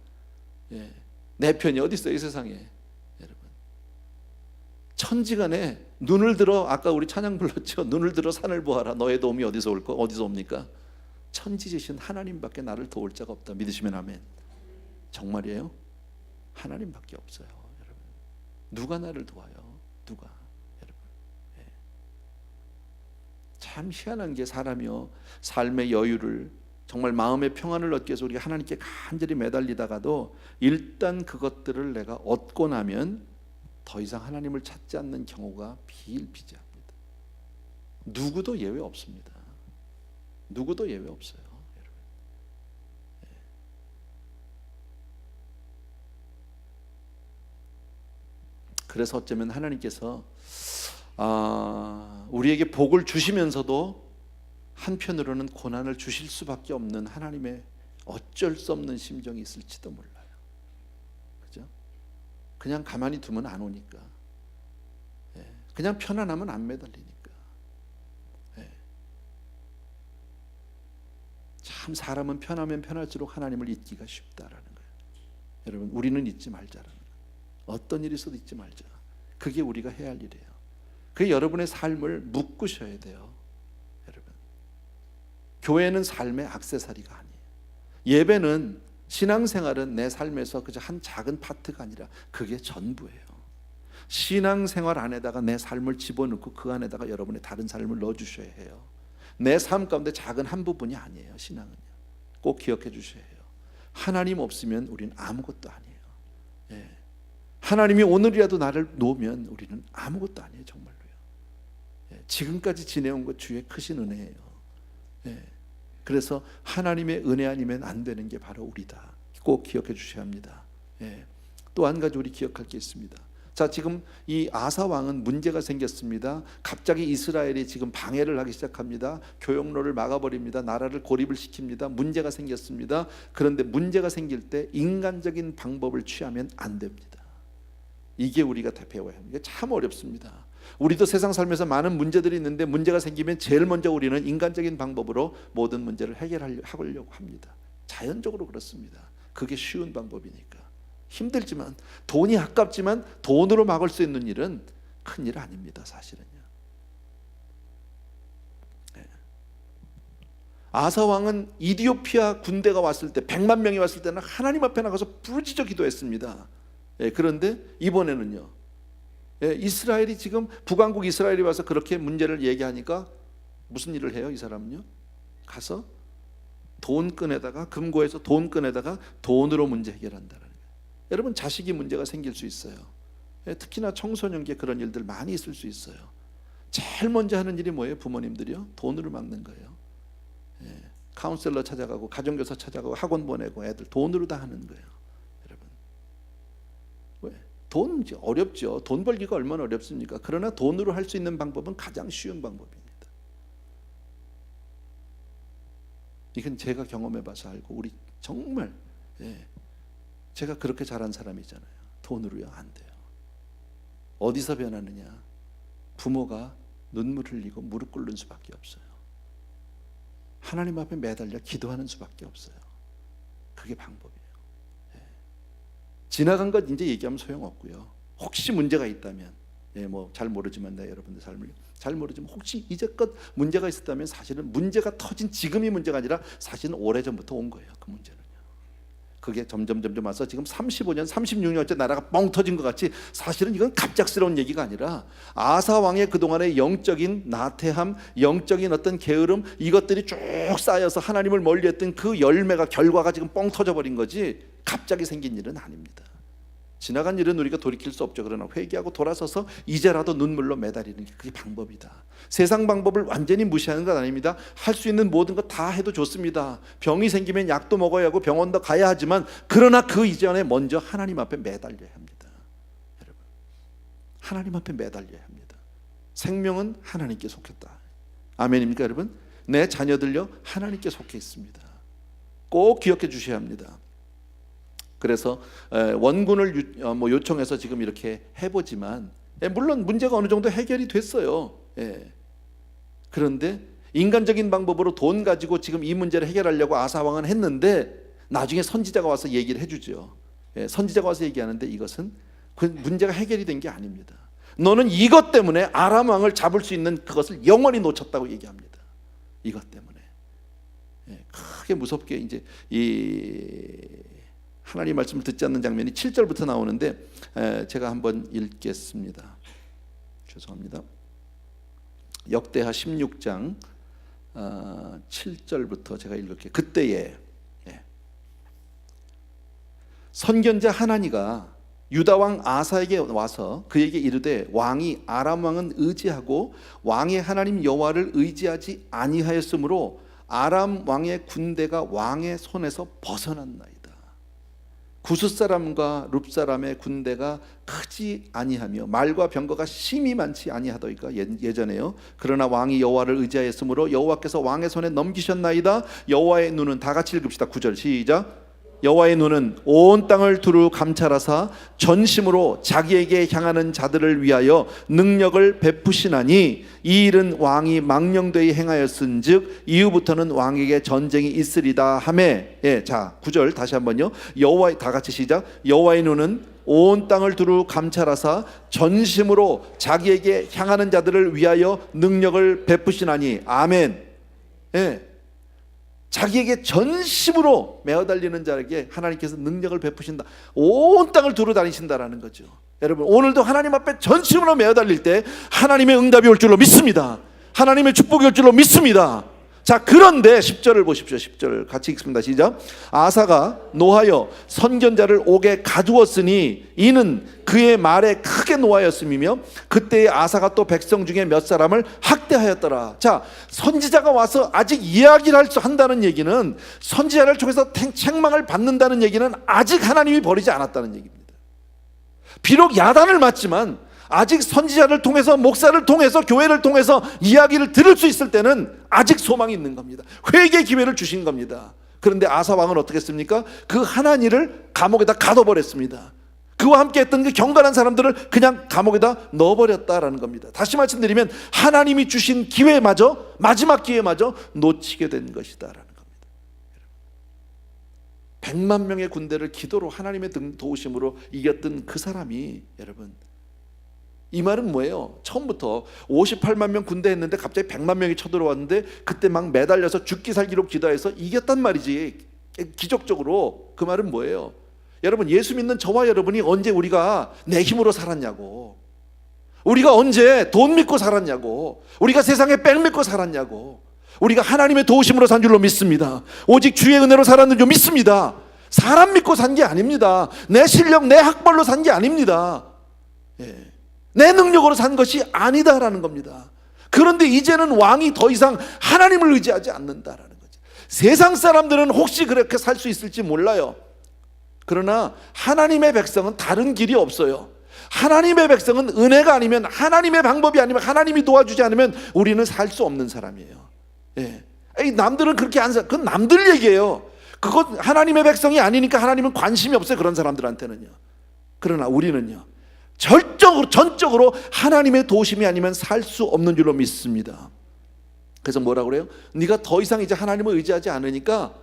Speaker 1: 예. 내 편이 어디 있어요 이 세상에. 여러분, 천지간에 눈을 들어, 아까 우리 찬양 불렀죠. 눈을 들어 산을 보아라. 너의 도움이 어디서 올까? 어디서 옵니까? 천지지신 하나님밖에 나를 도울 자가 없다. 믿으시면 아멘. 정말이에요? 하나님밖에 없어요. 여러분, 누가 나를 도와요? 누가? 여러분, 예. 참 희한한 게, 사람이요, 삶의 여유를, 정말 마음의 평안을 얻기 위해서 우리가 하나님께 간절히 매달리다가도 일단 그것들을 내가 얻고 나면 더 이상 하나님을 찾지 않는 경우가 비일비재합니다. 누구도 예외 없습니다. 누구도 예외 없어요. 여러분. 예. 그래서 어쩌면 하나님께서 우리에게 복을 주시면서도 한편으로는 고난을 주실 수밖에 없는 하나님의 어쩔 수 없는 심정이 있을지도 몰라요. 그죠? 그냥 가만히 두면 안 오니까. 예. 그냥 편안하면 안 매달리니까. 예. 참 사람은 편하면 편할수록 하나님을 잊기가 쉽다라는 거예요. 여러분, 우리는 잊지 말자라는 거예요. 어떤 일이 있어도 잊지 말자. 그게 우리가 해야 할 일이에요. 그게 여러분의 삶을 묶으셔야 돼요. 교회는 삶의 액세서리가 아니에요. 예배는, 신앙생활은 내 삶에서 그저 한 작은 파트가 아니라 그게 전부예요. 신앙생활 안에다가 내 삶을 집어넣고 그 안에다가 여러분의 다른 삶을 넣어주셔야 해요. 내 삶 가운데 작은 한 부분이 아니에요. 신앙은요. 꼭 기억해 주셔야 해요. 하나님 없으면 우리는 아무것도 아니에요. 예. 하나님이 오늘이라도 나를 놓으면 우리는 아무것도 아니에요. 정말로요. 예. 지금까지 지내온 것 주의 크신 은혜예요. 예. 그래서 하나님의 은혜 아니면 안 되는 게 바로 우리다. 꼭 기억해 주셔야 합니다. 예. 또 한 가지 우리 기억할 게 있습니다. 자, 지금 이 아사 왕은 문제가 생겼습니다. 갑자기 이스라엘이 지금 방해를 하기 시작합니다. 교역로를 막아버립니다. 나라를 고립을 시킵니다. 문제가 생겼습니다. 그런데 문제가 생길 때 인간적인 방법을 취하면 안 됩니다. 이게 우리가 다 배워야 합니다. 이게 참 어렵습니다. 우리도 세상 살면서 많은 문제들이 있는데 문제가 생기면 제일 먼저 우리는 인간적인 방법으로 모든 문제를 해결하려고 합니다. 자연적으로 그렇습니다. 그게 쉬운 방법이니까. 힘들지만, 돈이 아깝지만 돈으로 막을 수 있는 일은 큰일 아닙니다. 사실은요. 네. 아사 왕은 이디오피아 군대가 왔을 때, 100만 명이 왔을 때는 하나님 앞에 나가서 부르짖어 기도했습니다. 네. 그런데 이번에는요, 이스라엘이 지금, 북왕국 이스라엘이 와서 그렇게 문제를 얘기하니까 무슨 일을 해요? 이 사람은요, 가서 돈 꺼내다가, 금고에서 돈 꺼내다가 돈으로 문제 해결한다는 거예요. 여러분, 자식이 문제가 생길 수 있어요. 특히나 청소년기에 그런 일들 많이 있을 수 있어요. 제일 먼저 하는 일이 뭐예요? 부모님들이요, 돈으로 막는 거예요. 카운셀러 찾아가고 가정교사 찾아가고 학원 보내고 애들 돈으로 다 하는 거예요. 여러분, 왜? 돈 어렵죠. 돈 벌기가 얼마나 어렵습니까? 그러나 돈으로 할 수 있는 방법은 가장 쉬운 방법입니다. 이건 제가 경험해봐서 알고, 우리 정말, 제가 그렇게 자란 사람이잖아요. 돈으로요, 안 돼요. 어디서 변하느냐? 부모가 눈물 흘리고 무릎 꿇는 수밖에 없어요. 하나님 앞에 매달려 기도하는 수밖에 없어요. 그게 방법이에요. 지나간 것 이제 얘기하면 소용없고요. 혹시 문제가 있다면, 뭐 잘 모르지만, 여러분들 삶을 잘 모르지만 혹시 이제껏 문제가 있었다면, 사실은 문제가 터진 지금이 문제가 아니라 사실은 오래전부터 온 거예요. 그 문제는요. 그게 점점 와서 지금 35년, 36년째 나라가 뻥 터진 것 같이, 사실은 이건 갑작스러운 얘기가 아니라 아사 왕의 그동안의 영적인 나태함, 영적인 어떤 게으름, 이것들이 쭉 쌓여서 하나님을 멀리했던 그 열매가, 결과가 지금 뻥 터져버린 거지, 갑자기 생긴 일은 아닙니다. 지나간 일은 우리가 돌이킬 수 없죠. 그러나 회개하고 돌아서서 이제라도 눈물로 매달리는 게 그게 방법이다. 세상 방법을 완전히 무시하는 건 아닙니다. 할 수 있는 모든 것 다 해도 좋습니다. 병이 생기면 약도 먹어야 하고 병원도 가야 하지만, 그러나 그 이전에 먼저 하나님 앞에 매달려야 합니다. 여러분, 하나님 앞에 매달려야 합니다. 생명은 하나님께 속했다. 아멘입니까 여러분? 내 자녀들요, 하나님께 속해 있습니다. 꼭 기억해 주셔야 합니다. 그래서 원군을 요청해서 지금 이렇게 해보지만, 물론 문제가 어느 정도 해결이 됐어요. 그런데 인간적인 방법으로 돈 가지고 지금 이 문제를 해결하려고 아사 왕은 했는데 나중에 선지자가 와서 얘기를 해주죠. 선지자가 와서 얘기하는데 이것은 그 문제가 해결이 된 게 아닙니다. 너는 이것 때문에 아람 왕을 잡을 수 있는 그것을 영원히 놓쳤다고 얘기합니다. 이것 때문에 크게 무섭게 이제 이 하나님 말씀을 듣지 않는 장면이 7절부터 나오는데 제가 한번 읽겠습니다. 죄송합니다. 역대하 16장 7절부터 제가 읽을게요. 그때에 선견자 하나니가 유다 왕 아사에게 와서 그에게 이르되 왕이 아람 왕은 의지하고 왕의 하나님 여호와를 의지하지 아니하였으므로 아람 왕의 군대가 왕의 손에서 벗어났나이다. 구스 사람과 룹 사람의 군대가 크지 아니하며 말과 병거가 심히 많지 아니하더이까. 예전에요. 그러나 왕이 여호와를 의지하였으므로 여호와께서 왕의 손에 넘기셨나이다. 여호와의 눈은, 다 같이 읽읍시다. 9절 시작. 여호와의 눈은 온 땅을 두루 감찰하사 전심으로 자기에게 향하는 자들을 위하여 능력을 베푸시나니 이 일은 왕이 망령되이 행하였은즉 이후부터는 왕에게 전쟁이 있으리다 하매. 자 9절 다시 한번요. 여호와, 다 같이 시작. 여호와의 눈은 온 땅을 두루 감찰하사 전심으로 자기에게 향하는 자들을 위하여 능력을 베푸시나니. 아멘. 자기에게 전심으로 메어달리는 자에게 하나님께서 능력을 베푸신다. 온 땅을 두루 다니신다라는 거죠. 여러분 오늘도 하나님 앞에 전심으로 메어달릴 때 하나님의 응답이 올 줄로 믿습니다. 하나님의 축복이 올 줄로 믿습니다. 자 그런데 10절을 보십시오. 10절 같이 읽습니다. 시작. 아사가 노하여 선견자를 옥에 가두었으니 이는 그의 말에 크게 노하였음이며 그때의 아사가 또 백성 중에 몇 사람을 학대하였더라. 자 선지자가 와서 아직 이야기를 한다는 얘기는, 선지자를 통해서 책망을 받는다는 얘기는 아직 하나님이 버리지 않았다는 얘기입니다. 비록 야단을 맞지만 아직 선지자를 통해서, 목사를 통해서, 교회를 통해서 이야기를 들을 수 있을 때는 아직 소망이 있는 겁니다. 회개의 기회를 주신 겁니다. 그런데 아사 왕은 어떻게 했습니까? 그 하나니를 감옥에다 가둬버렸습니다. 그와 함께 했던 그 경건한 사람들을 그냥 감옥에다 넣어버렸다라는 겁니다. 다시 말씀드리면 하나님이 주신 기회마저, 마지막 기회마저 놓치게 된 것이다라는 겁니다. 100만 명의 군대를 기도로 하나님의 도우심으로 이겼던 그 사람이, 여러분 이 말은 뭐예요? 처음부터 58만 명 군대 했는데 갑자기 100만 명이 쳐들어왔는데 그때 막 매달려서 죽기 살기로 기도해서 이겼단 말이지. 기적적으로. 그 말은 뭐예요? 여러분 예수 믿는 저와 여러분이 언제 우리가 내 힘으로 살았냐고, 우리가 언제 돈 믿고 살았냐고, 우리가 세상에 뺑 믿고 살았냐고. 우리가 하나님의 도우심으로 산 줄로 믿습니다. 오직 주의 은혜로 살았는 줄 믿습니다. 사람 믿고 산 게 아닙니다. 내 실력, 내 학벌로 산 게 아닙니다. 내 능력으로 산 것이 아니다라는 겁니다. 그런데 이제는 왕이 더 이상 하나님을 의지하지 않는다라는 거죠. 세상 사람들은 혹시 그렇게 살 수 있을지 몰라요. 그러나 하나님의 백성은 다른 길이 없어요. 하나님의 백성은 은혜가 아니면, 하나님의 방법이 아니면, 하나님이 도와주지 않으면 우리는 살 수 없는 사람이에요. 남들은 그렇게 안 살, 그건 남들 얘기예요. 그건 하나님의 백성이 아니니까 하나님은 관심이 없어요, 그런 사람들한테는요. 그러나 우리는요, 전적으로 하나님의 도우심이 아니면 살 수 없는 줄로 믿습니다. 그래서 뭐라고 그래요? 네가 더 이상 이제 하나님을 의지하지 않으니까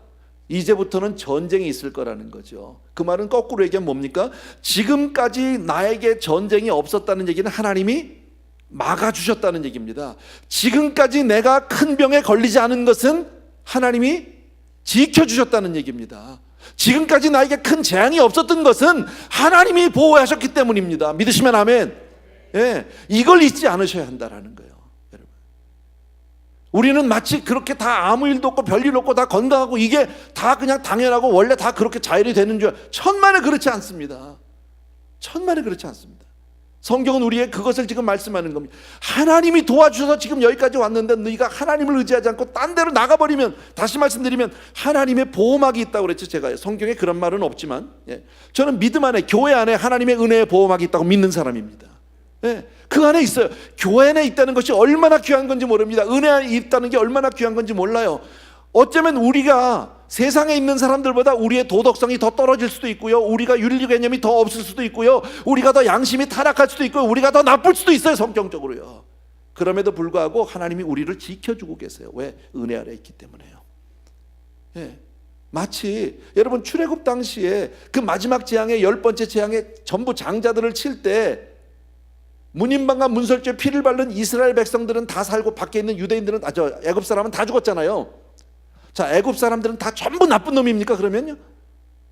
Speaker 1: 이제부터는 전쟁이 있을 거라는 거죠. 그 말은 거꾸로 얘기하면 뭡니까? 지금까지 나에게 전쟁이 없었다는 얘기는 하나님이 막아주셨다는 얘기입니다. 지금까지 내가 큰 병에 걸리지 않은 것은 하나님이 지켜주셨다는 얘기입니다. 지금까지 나에게 큰 재앙이 없었던 것은 하나님이 보호하셨기 때문입니다. 믿으시면 아멘. 이걸 잊지 않으셔야 한다는 거예요. 여러분, 우리는 마치 그렇게 다 아무 일도 없고 별일 없고 다 건강하고 이게 다 그냥 당연하고 원래 다 그렇게 자율이 되는 줄, 천만에 그렇지 않습니다. 천만에 그렇지 않습니다. 성경은 우리의 그것을 지금 말씀하는 겁니다. 하나님이 도와주셔서 지금 여기까지 왔는데 너희가 하나님을 의지하지 않고 딴 데로 나가버리면, 다시 말씀드리면 하나님의 보호막이 있다고 그랬죠. 제가 성경에 그런 말은 없지만 저는 믿음 안에, 교회 안에 하나님의 은혜의 보호막이 있다고 믿는 사람입니다. 그 안에 있어요. 교회 안에 있다는 것이 얼마나 귀한 건지 모릅니다. 은혜 안에 있다는 게 얼마나 귀한 건지 몰라요. 어쩌면 우리가 세상에 있는 사람들보다 우리의 도덕성이 더 떨어질 수도 있고요, 우리가 윤리 개념이 더 없을 수도 있고요, 우리가 더 양심이 타락할 수도 있고요, 우리가 더 나쁠 수도 있어요, 성경적으로요. 그럼에도 불구하고 하나님이 우리를 지켜주고 계세요. 왜? 은혜 아래 있기 때문에요. 예. 마치 여러분 출애굽 당시에 그 마지막 재앙의 10번째 재앙에 전부 장자들을 칠 때 문인방과 문설주에 피를 바른 이스라엘 백성들은 다 살고 밖에 있는 유대인들은 애굽 사람은 다 죽었잖아요. 자, 애굽 사람들은 다 전부 나쁜 놈입니까? 그러면요,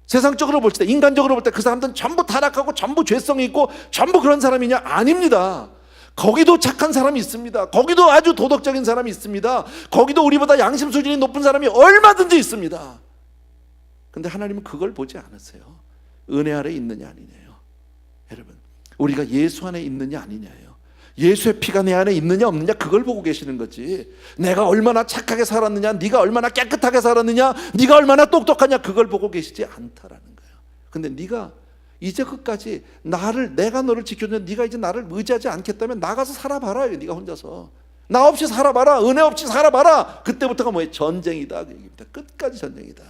Speaker 1: 세상적으로 볼 때, 인간적으로 볼 때 그 사람들은 전부 타락하고 전부 죄성이 있고 전부 그런 사람이냐? 아닙니다. 거기도 착한 사람이 있습니다. 거기도 아주 도덕적인 사람이 있습니다. 거기도 우리보다 양심 수준이 높은 사람이 얼마든지 있습니다. 근데 하나님은 그걸 보지 않으세요. 은혜 아래 있느냐 아니냐요. 여러분, 우리가 예수 안에 있느냐 아니냐예요. 예수의 피가 내 안에 있느냐 없느냐 그걸 보고 계시는 거지, 내가 얼마나 착하게 살았느냐, 네가 얼마나 깨끗하게 살았느냐, 네가 얼마나 똑똑하냐 그걸 보고 계시지 않다라는 거예요. 근데 네가 이제 끝까지 내가 너를 지켜주는, 네가 이제 나를 의지하지 않겠다면 나가서 살아봐라. 네가 혼자서 나 없이 살아봐라. 은혜 없이 살아봐라. 그때부터가 뭐예요? 전쟁이다 그 얘기입니다. 끝까지 전쟁이다.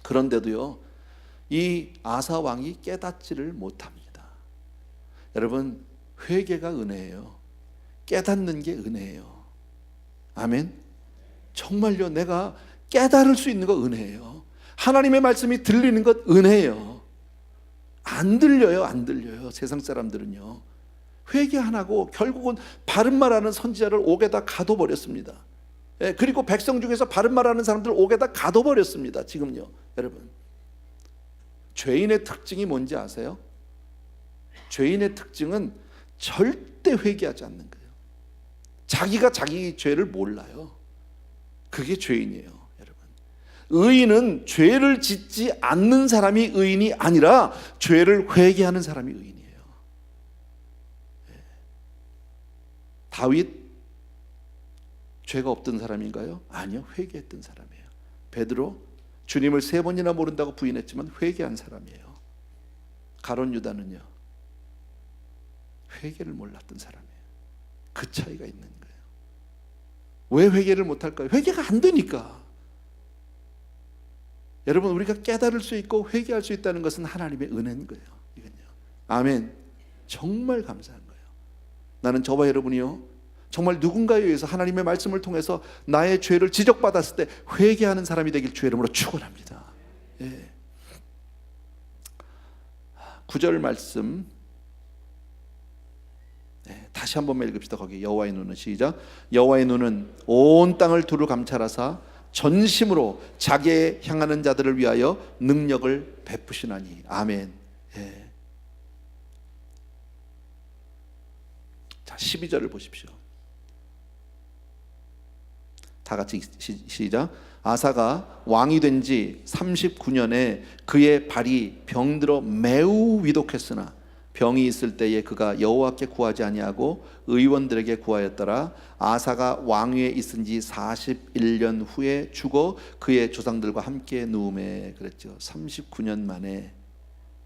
Speaker 1: 그런데도요, 이 아사 왕이 깨닫지를 못합니다. 여러분, 회개가 은혜예요. 깨닫는 게 은혜예요. 아멘. 정말요, 내가 깨달을 수 있는 거 은혜예요. 하나님의 말씀이 들리는 것 은혜예요. 안 들려요, 안 들려요. 세상 사람들은요, 회개 안 하고 결국은 바른 말하는 선지자를 옥에다 가둬버렸습니다. 예, 그리고 백성 중에서 바른 말하는 사람들 옥에다 가둬버렸습니다. 지금요, 여러분, 죄인의 특징이 뭔지 아세요? 죄인의 특징은 절대 회개하지 않는 거예요. 자기가 자기 죄를 몰라요. 그게 죄인이에요, 여러분. 의인은 죄를 짓지 않는 사람이 의인이 아니라 죄를 회개하는 사람이 의인이에요. 다윗 죄가 없던 사람인가요? 아니요, 회개했던 사람이에요. 베드로 주님을 3번이나 모른다고 부인했지만 회개한 사람이에요. 가룟 유다는요, 회개를 몰랐던 사람이에요. 그 차이가 있는 거예요. 왜 회개를 못할까요? 회개가 안 되니까. 여러분, 우리가 깨달을 수 있고 회개할 수 있다는 것은 하나님의 은혜인 거예요. 이건요. 아멘. 정말 감사한 거예요. 나는 저와 여러분이요, 정말 누군가에 의해서 하나님의 말씀을 통해서 나의 죄를 지적받았을 때 회개하는 사람이 되길 주의 이름으로 축원합니다. 예. 9절 말씀 다시 한 번만 읽읍시다. 거기 여호와의 눈은, 시작. 여호와의 눈은 온 땅을 두루 감찰하사 전심으로 자기에 향하는 자들을 위하여 능력을 베푸시나니. 아멘. 예. 자, 12절을 보십시오. 다 같이 시작. 아사가 왕이 된 지 39년에 그의 발이 병들어 매우 위독했으나 병이 있을 때에 그가 여호와께 구하지 아니하고 의원들에게 구하였더라. 아사가 왕위에 있은 지 41년 후에 죽어 그의 조상들과 함께 누움에. 그랬죠. 39년 만에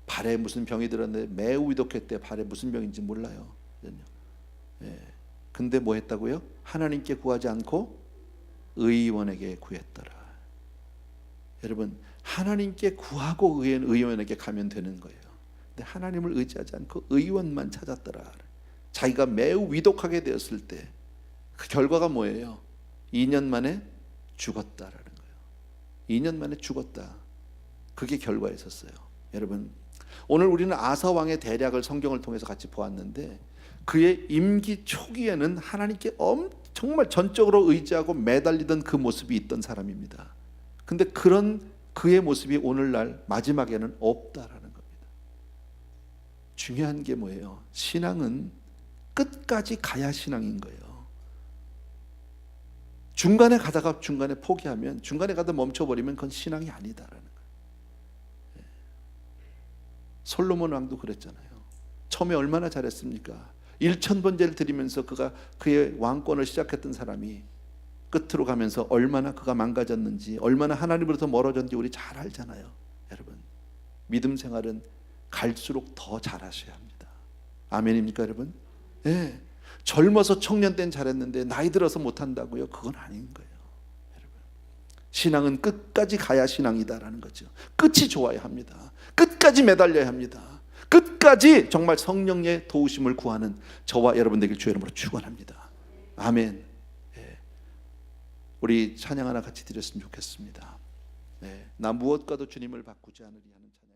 Speaker 1: 발에 무슨 병이 들었는데 매우 위독했대. 발에 무슨 병인지 몰라요. 예. 근데 뭐 했다고요? 하나님께 구하지 않고 의원에게 구했더라. 여러분, 하나님께 구하고 의원에게 가면 되는 거예요. 근데 하나님을 의지하지 않고 의원만 찾았더라. 자기가 매우 위독하게 되었을 때 그 결과가 뭐예요? 2년 만에 죽었다라는 거예요. 2년 만에 죽었다. 그게 결과였었어요. 여러분, 오늘 우리는 아사 왕의 대략을 성경을 통해서 같이 보았는데 그의 임기 초기에는 하나님께 정말 전적으로 의지하고 매달리던 그 모습이 있던 사람입니다. 근데 그런 그의 모습이 오늘날 마지막에는 없다라는 겁니다. 중요한 게 뭐예요? 신앙은 끝까지 가야 신앙인 거예요. 중간에 가다가 중간에 포기하면, 중간에 가다 멈춰버리면 그건 신앙이 아니다라는 거예요. 솔로몬 왕도 그랬잖아요. 처음에 얼마나 잘했습니까? 1000번제를 드리면서 그가 그의 왕권을 시작했던 사람이 끝으로 가면서 얼마나 그가 망가졌는지, 얼마나 하나님으로부터 멀어졌는지 우리 잘 알잖아요. 여러분, 믿음 생활은 갈수록 더 잘하셔야 합니다. 아멘입니까, 여러분? 네. 젊어서 청년 때는 잘했는데 나이 들어서 못한다고요? 그건 아닌 거예요. 여러분, 신앙은 끝까지 가야 신앙이다라는 거죠. 끝이 좋아야 합니다. 끝까지 매달려야 합니다. 끝까지 정말 성령의 도우심을 구하는 저와 여러분 되길 주의 이름으로 축원합니다. 아멘. 예. 우리 찬양 하나 같이 드렸으면 좋겠습니다. 나 무엇과도 주님을 바꾸지 않으리 하는 찬양.